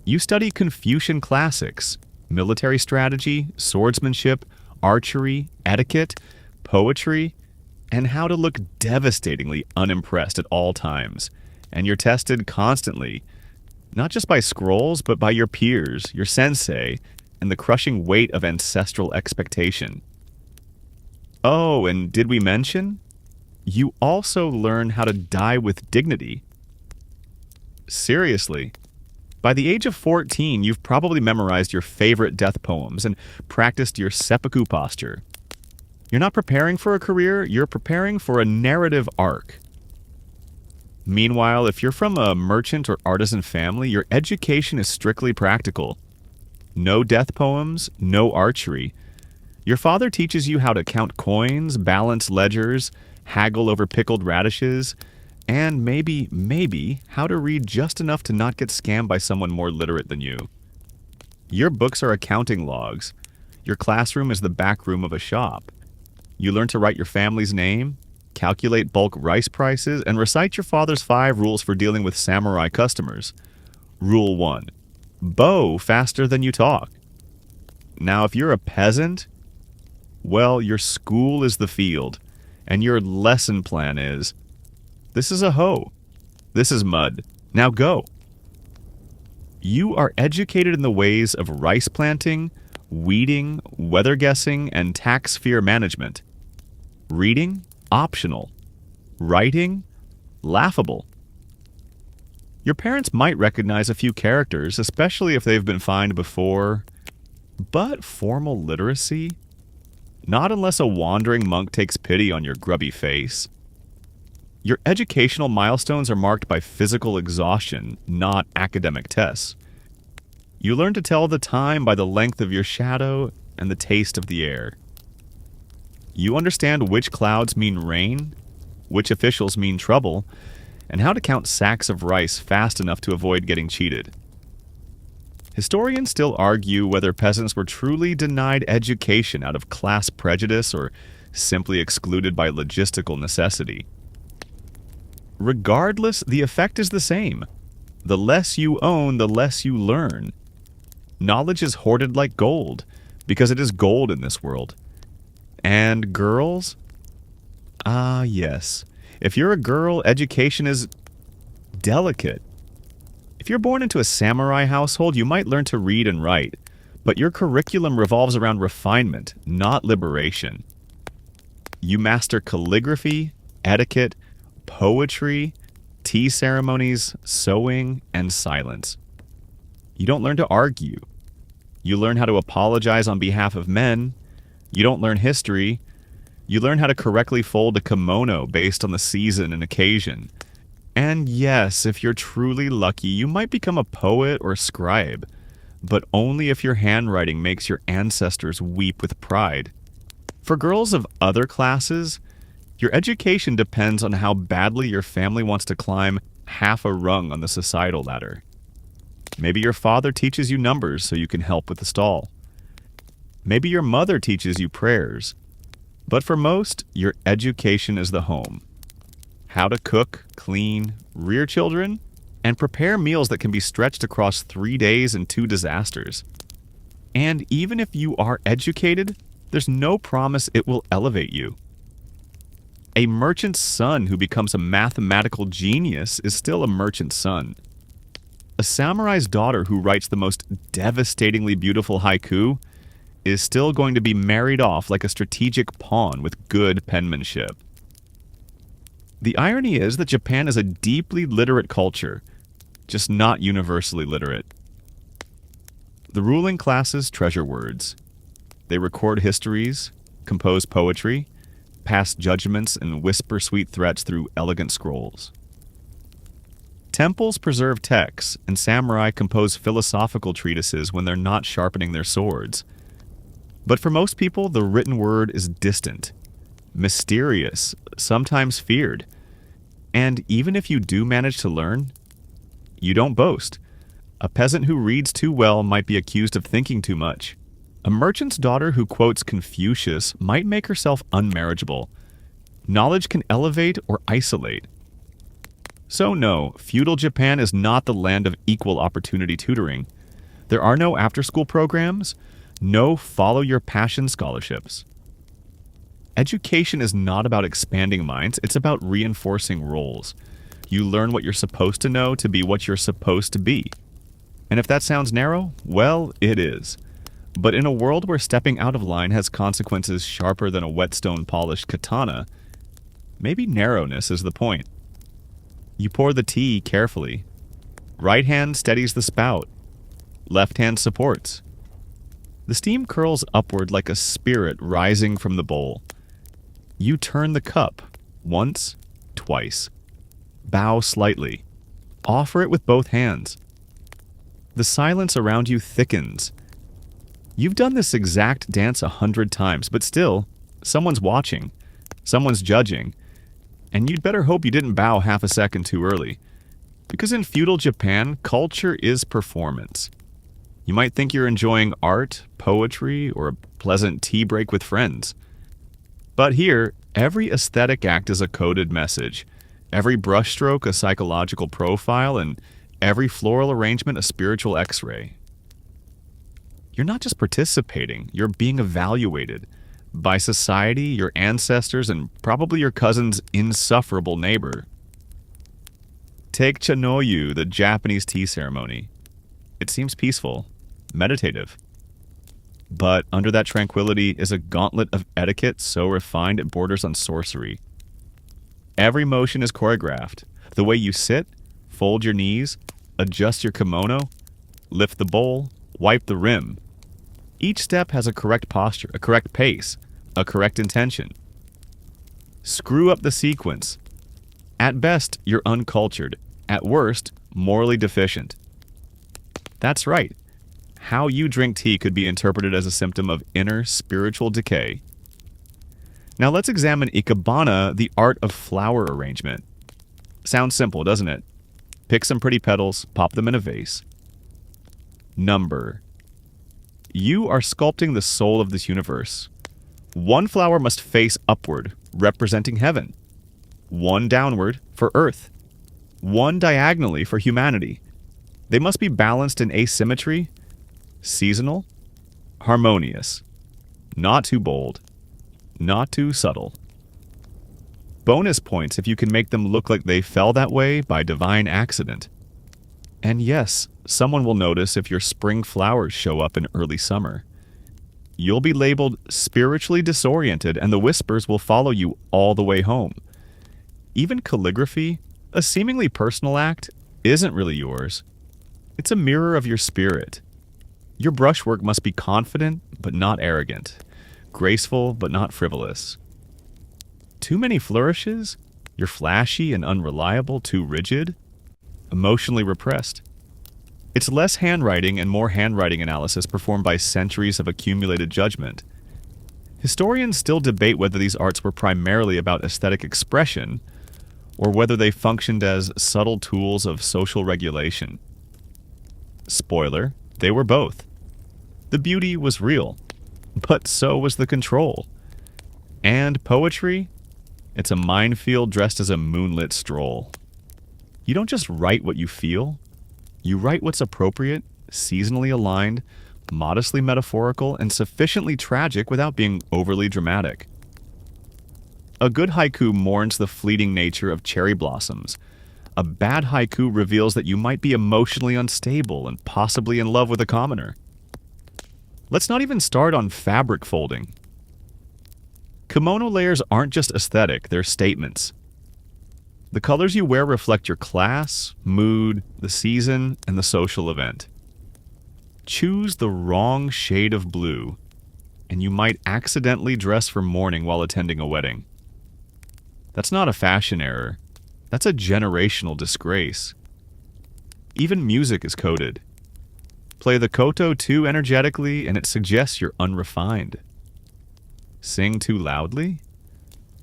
You study Confucian classics, military strategy, swordsmanship, archery, etiquette, poetry, and how to look devastatingly unimpressed at all times. And you're tested constantly, not just by scrolls, but by your peers, your sensei, and the crushing weight of ancestral expectation. Oh, and did we mention? You also learn how to die with dignity. Seriously. By the age of 14, you've probably memorized your favorite death poems and practiced your seppuku posture. You're not preparing for a career, you're preparing for a narrative arc. Meanwhile, if you're from a merchant or artisan family, your education is strictly practical. No death poems, no archery. Your father teaches you how to count coins, balance ledgers, haggle over pickled radishes, and maybe, how to read just enough to not get scammed by someone more literate than you. Your books are accounting logs. Your classroom is the back room of a shop. You learn to write your family's name, calculate bulk rice prices, and recite your father's 5 rules for dealing with samurai customers. Rule 1. Bow faster than you talk. Now, if you're a peasant, well, your school is the field, and your lesson plan is, this is a hoe. This is mud. Now go. You are educated in the ways of rice planting, weeding, weather guessing, and tax fear management. Reading, optional. Writing, laughable. Your parents might recognize a few characters, especially if they've been fined before. But formal literacy? Not unless a wandering monk takes pity on your grubby face. Your educational milestones are marked by physical exhaustion, not academic tests. You learn to tell the time by the length of your shadow and the taste of the air. You understand which clouds mean rain, which officials mean trouble, and how to count sacks of rice fast enough to avoid getting cheated. Historians still argue whether peasants were truly denied education out of class prejudice or simply excluded by logistical necessity. Regardless, the effect is the same. The less you own, the less you learn. Knowledge is hoarded like gold, because it is gold in this world. And girls? Ah, yes. If you're a girl, education is delicate. If you're born into a samurai household, you might learn to read and write, but your curriculum revolves around refinement, not liberation. You master calligraphy, etiquette, poetry, tea ceremonies, sewing, and silence. You don't learn to argue. You learn how to apologize on behalf of men. You don't learn history. You learn how to correctly fold a kimono based on the season and occasion. And yes, if you're truly lucky, you might become a poet or scribe. but only if your handwriting makes your ancestors weep with pride. For girls of other classes, your education depends on how badly your family wants to climb half a rung on the societal ladder. Maybe your father teaches you numbers so you can help with the stall. Maybe your mother teaches you prayers. But for most, your education is the home. How to cook, clean, rear children, and prepare meals that can be stretched across 3 days and 2 disasters. And even if you are educated, there's no promise it will elevate you. A merchant's son who becomes a mathematical genius is still a merchant's son. A samurai's daughter who writes the most devastatingly beautiful haiku is still going to be married off like a strategic pawn with good penmanship. The irony is that Japan is a deeply literate culture, just not universally literate. The ruling classes treasure words. They record histories, compose poetry, pass judgments, and whisper sweet threats through elegant scrolls. Temples preserve texts, and samurai compose philosophical treatises when they're not sharpening their swords. But for most people, the written word is distant, mysterious, sometimes feared. And even if you do manage to learn, you don't boast. A peasant who reads too well might be accused of thinking too much. A merchant's daughter who quotes Confucius might make herself unmarriageable. Knowledge can elevate or isolate. So no, feudal Japan is not the land of equal opportunity tutoring. There are no after-school programs, no follow-your-passion scholarships. Education is not about expanding minds, it's about reinforcing roles. You learn what you're supposed to know to be what you're supposed to be. And if that sounds narrow, well, it is. But in a world where stepping out of line has consequences sharper than a whetstone-polished katana, maybe narrowness is the point. You pour the tea carefully. Right hand steadies the spout. Left hand supports. The steam curls upward like a spirit rising from the bowl. You turn the cup, once, twice. Bow slightly. Offer it with both hands. The silence around you thickens. You've done this exact dance 100 times, but still, someone's watching, someone's judging, and you'd better hope you didn't bow half a second too early. Because in feudal Japan, culture is performance. You might think you're enjoying art, poetry, or a pleasant tea break with friends. But here, every aesthetic act is a coded message, every brushstroke a psychological profile, and every floral arrangement a spiritual X-ray. You're not just participating, you're being evaluated by society, your ancestors, and probably your cousin's insufferable neighbor. Take Chanoyu, the Japanese tea ceremony. It seems peaceful, meditative. But under that tranquility is a gauntlet of etiquette so refined it borders on sorcery. Every motion is choreographed. The way you sit, fold your knees, adjust your kimono, lift the bowl, wipe the rim. Each step has a correct posture, a correct pace, a correct intention. Screw up the sequence. At best, you're uncultured. At worst, morally deficient. That's right. How you drink tea could be interpreted as a symptom of inner spiritual decay. Now let's examine ikebana, the art of flower arrangement. Sounds simple, doesn't it? Pick some pretty petals, pop them in a vase. Number. You are sculpting the soul of this universe. One flower must face upward, representing heaven. One downward for earth. One diagonally for humanity. They must be balanced in asymmetry, seasonal, harmonious. Not too bold. Not too subtle. Bonus points if you can make them look like they fell that way by divine accident. And yes, someone will notice if your spring flowers show up in early summer. You'll be labeled spiritually disoriented, and the whispers will follow you all the way home. Even calligraphy, a seemingly personal act, isn't really yours. It's a mirror of your spirit. Your brushwork must be confident, but not arrogant. Graceful, but not frivolous. Too many flourishes? You're flashy and unreliable, too rigid? Emotionally repressed. It's less handwriting and more handwriting analysis performed by centuries of accumulated judgment. Historians still debate whether these arts were primarily about aesthetic expression or whether they functioned as subtle tools of social regulation. Spoiler, they were both. The beauty was real, but so was the control. And poetry? It's a minefield dressed as a moonlit stroll. You don't just write what you feel. You write what's appropriate, seasonally aligned, modestly metaphorical, and sufficiently tragic without being overly dramatic. A good haiku mourns the fleeting nature of cherry blossoms. A bad haiku reveals that you might be emotionally unstable and possibly in love with a commoner. Let's not even start on fabric folding. Kimono layers aren't just aesthetic, they're statements. The colors you wear reflect your class, mood, the season, and the social event. Choose the wrong shade of blue, and you might accidentally dress for mourning while attending a wedding. That's not a fashion error. That's a generational disgrace. Even music is coded. Play the koto too energetically, and it suggests you're unrefined. Sing too loudly?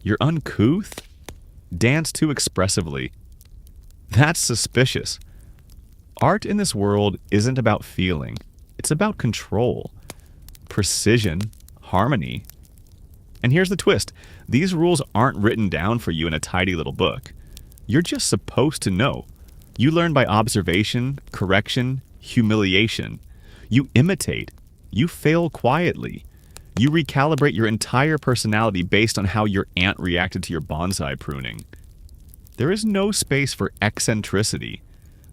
You're uncouth? Dance too expressively? That's suspicious. Art in this world isn't about feeling. It's about control, precision, harmony. And here's the twist. These rules aren't written down for you in a tidy little book. You're just supposed to know. You learn by observation, correction, humiliation. You imitate. You fail quietly. You recalibrate your entire personality based on how your aunt reacted to your bonsai pruning. There is no space for eccentricity.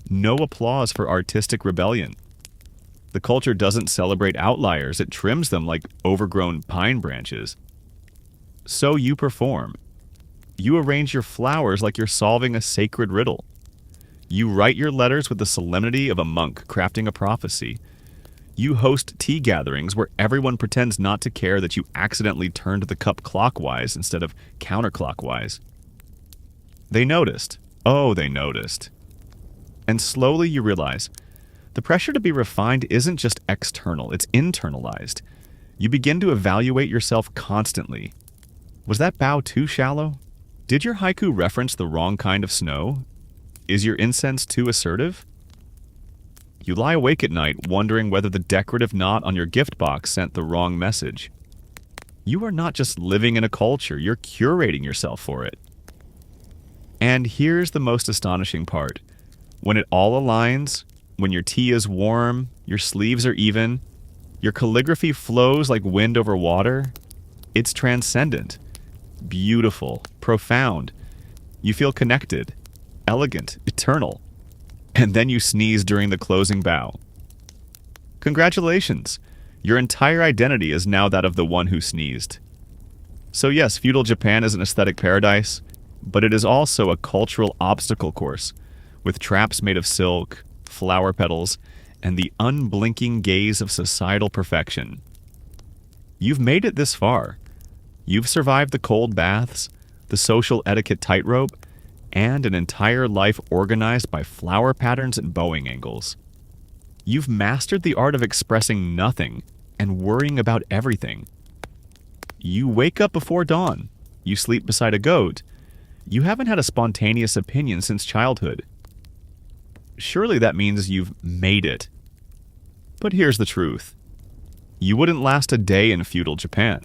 No applause for artistic rebellion. The culture doesn't celebrate outliers, it trims them like overgrown pine branches. So you perform. You arrange your flowers like you're solving a sacred riddle. You write your letters with the solemnity of a monk crafting a prophecy. You host tea gatherings where everyone pretends not to care that you accidentally turned the cup clockwise instead of counterclockwise. They noticed. Oh, they noticed. And slowly you realize, the pressure to be refined isn't just external, it's internalized. You begin to evaluate yourself constantly. Was that bow too shallow? Did your haiku reference the wrong kind of snow? Is your incense too assertive? You lie awake at night wondering whether the decorative knot on your gift box sent the wrong message. You are not just living in a culture, you're curating yourself for it. And here's the most astonishing part. When it all aligns, when your tea is warm, your sleeves are even, your calligraphy flows like wind over water, it's transcendent, beautiful, profound. You feel connected, elegant, eternal. And then you sneeze during the closing bow. Congratulations! Your entire identity is now that of the one who sneezed. So yes, feudal Japan is an aesthetic paradise, but it is also a cultural obstacle course, with traps made of silk, flower petals, and the unblinking gaze of societal perfection. You've made it this far. You've survived the cold baths, the social etiquette tightrope, and an entire life organized by flower patterns and bowing angles. You've mastered the art of expressing nothing and worrying about everything. You wake up before dawn. You sleep beside a goat. You haven't had a spontaneous opinion since childhood. Surely that means you've made it. But here's the truth. You wouldn't last a day in feudal Japan.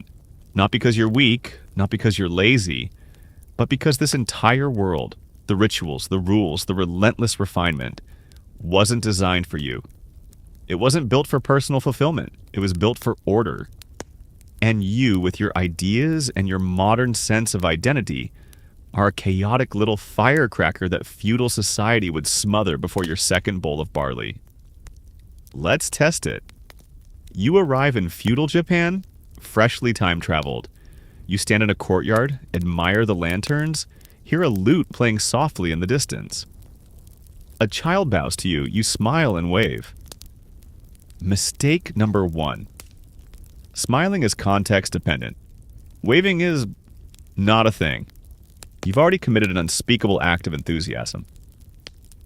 Not because you're weak, not because you're lazy, but because this entire world, the rituals, the rules, the relentless refinement, wasn't designed for you. It wasn't built for personal fulfillment. It was built for order. And you, with your ideas and your modern sense of identity, are a chaotic little firecracker that feudal society would smother before your second bowl of barley. Let's test it. You arrive in feudal Japan, freshly time-traveled. You stand in a courtyard, admire the lanterns, hear a lute playing softly in the distance. A child bows to you, you smile and wave. Mistake number 1. Smiling is context-dependent. Waving is not a thing. You've already committed an unspeakable act of enthusiasm.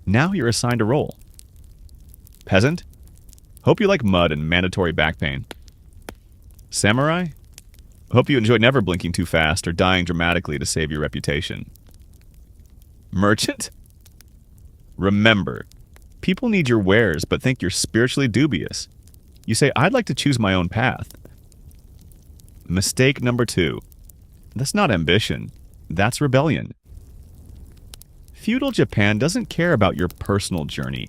Now you're assigned a role. Peasant? Hope you like mud and mandatory back pain. Samurai? Hope you enjoy never blinking too fast or dying dramatically to save your reputation. Merchant? Remember, people need your wares but think you're spiritually dubious. You say, I'd like to choose my own path. Mistake number 2. That's not ambition. That's rebellion. Feudal Japan doesn't care about your personal journey.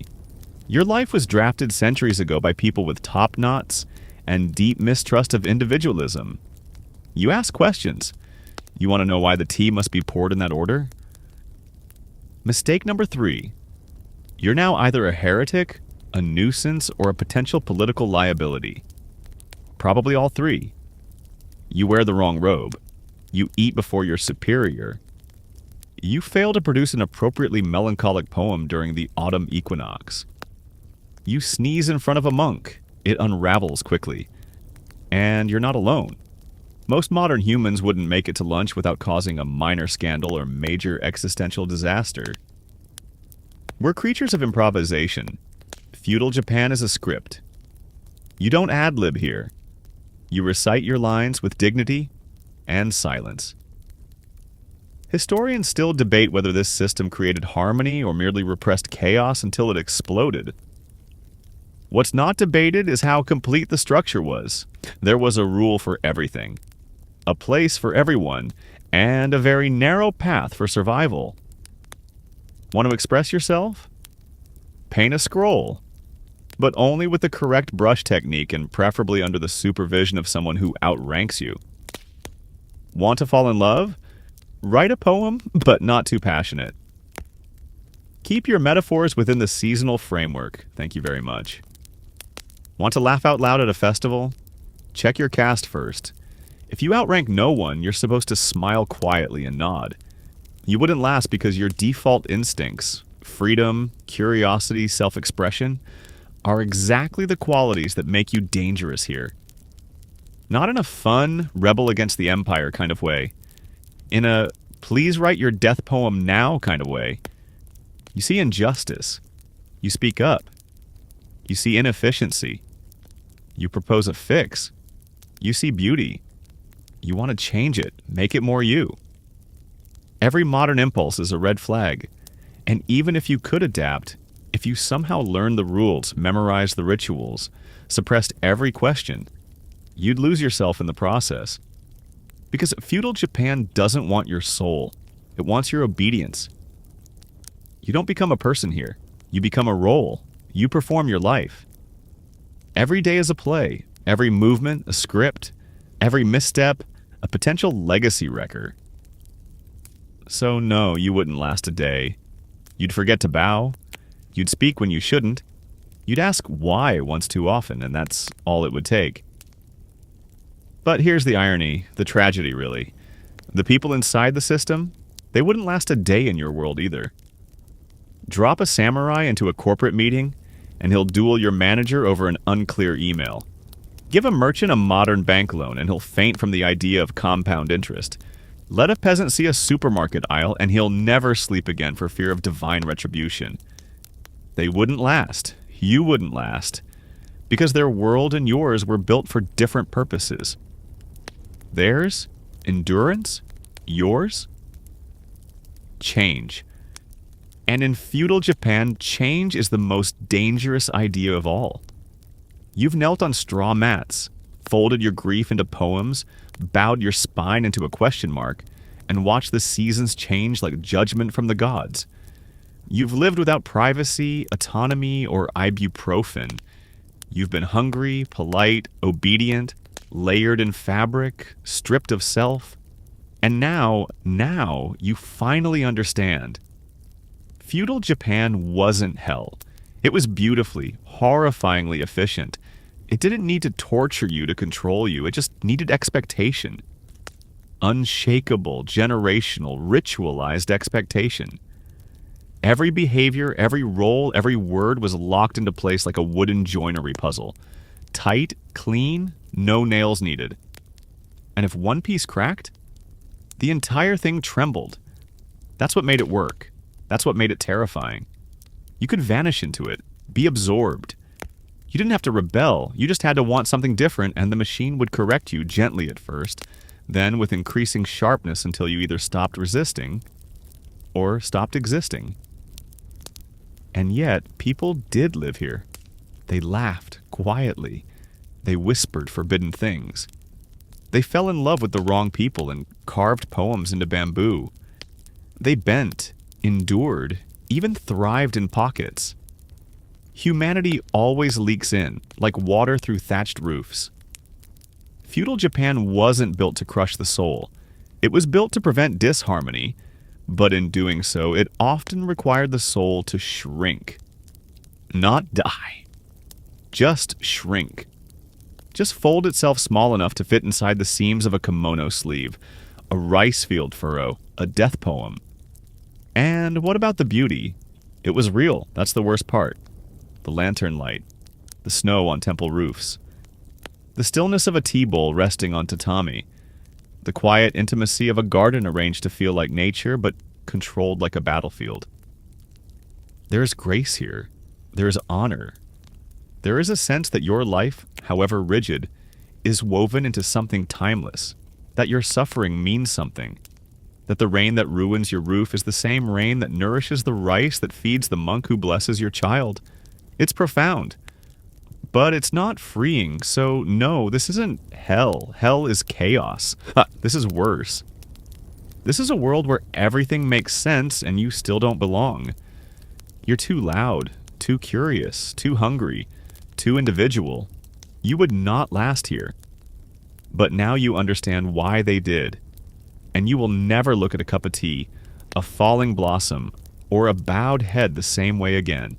Your life was drafted centuries ago by people with top knots and deep mistrust of individualism. You ask questions. You want to know why the tea must be poured in that order? Mistake number 3. You're now either a heretic, a nuisance, or a potential political liability. Probably all 3. You wear the wrong robe. You eat before your superior. You fail to produce an appropriately melancholic poem during the autumn equinox. You sneeze in front of a monk. It unravels quickly. And you're not alone. Most modern humans wouldn't make it to lunch without causing a minor scandal or major existential disaster. We're creatures of improvisation. Feudal Japan is a script. You don't ad-lib here. You recite your lines with dignity and silence. Historians still debate whether this system created harmony or merely repressed chaos until it exploded. What's not debated is how complete the structure was. There was a rule for everything, a place for everyone, and a very narrow path for survival. Want to express yourself? Paint a scroll, but only with the correct brush technique and preferably under the supervision of someone who outranks you. Want to fall in love? Write a poem, but not too passionate. Keep your metaphors within the seasonal framework. Thank you very much. Want to laugh out loud at a festival? Check your cast first. If you outrank no one, you're supposed to smile quietly and nod. You wouldn't last because your default instincts, freedom, curiosity, self-expression, are exactly the qualities that make you dangerous here. Not in a fun, rebel against the empire kind of way. In a please write your death poem now kind of way. You see injustice. You speak up. You see inefficiency. You propose a fix. You see beauty. You want to change it, make it more you. Every modern impulse is a red flag. And even if you could adapt, if you somehow learned the rules, memorized the rituals, suppressed every question, you'd lose yourself in the process. Because feudal Japan doesn't want your soul. It wants your obedience. You don't become a person here. You become a role. You perform your life. Every day is a play. Every movement, a script. Every misstep, a potential legacy wrecker. So no, you wouldn't last a day. You'd forget to bow. You'd speak when you shouldn't. You'd ask why once too often, and that's all it would take. But here's the irony, the tragedy really. The people inside the system, they wouldn't last a day in your world either. Drop a samurai into a corporate meeting, and he'll duel your manager over an unclear email. Give a merchant a modern bank loan, and he'll faint from the idea of compound interest. Let a peasant see a supermarket aisle, and he'll never sleep again for fear of divine retribution. They wouldn't last. You wouldn't last. Because their world and yours were built for different purposes. Theirs? Endurance? Yours? Change. And in feudal Japan, change is the most dangerous idea of all. You've knelt on straw mats, folded your grief into poems, bowed your spine into a question mark, and watched the seasons change like judgment from the gods. You've lived without privacy, autonomy, or ibuprofen. You've been hungry, polite, obedient, layered in fabric, stripped of self. And now you finally understand. Feudal Japan wasn't hell. It was beautifully, horrifyingly efficient. It didn't need to torture you to control you. It just needed expectation. Unshakable, generational, ritualized expectation. Every behavior, every role, every word was locked into place like a wooden joinery puzzle. Tight, clean, no nails needed. And if one piece cracked, the entire thing trembled. That's what made it work. That's what made it terrifying. You could vanish into it, be absorbed. You didn't have to rebel, you just had to want something different, and the machine would correct you gently at first, then with increasing sharpness until you either stopped resisting or stopped existing. And yet, people did live here. They laughed quietly. They whispered forbidden things. They fell in love with the wrong people and carved poems into bamboo. They bent, endured, even thrived in pockets. Humanity always leaks in, like water through thatched roofs. Feudal Japan wasn't built to crush the soul. It was built to prevent disharmony, but in doing so, it often required the soul to shrink. Not die. Just shrink. Just fold itself small enough to fit inside the seams of a kimono sleeve, a rice field furrow, a death poem. And what about the beauty? It was real, that's the worst part. The lantern light, the snow on temple roofs, the stillness of a tea bowl resting on tatami, the quiet intimacy of a garden arranged to feel like nature but controlled like a battlefield. There is grace here. There is honor. There is a sense that your life, however rigid, is woven into something timeless, that your suffering means something, that the rain that ruins your roof is the same rain that nourishes the rice that feeds the monk who blesses your child. It's profound. But it's not freeing, so no, this isn't hell. Hell is chaos. This is worse. This is a world where everything makes sense and you still don't belong. You're too loud, too curious, too hungry, too individual. You would not last here. But now you understand why they did. And you will never look at a cup of tea, a falling blossom, or a bowed head the same way again.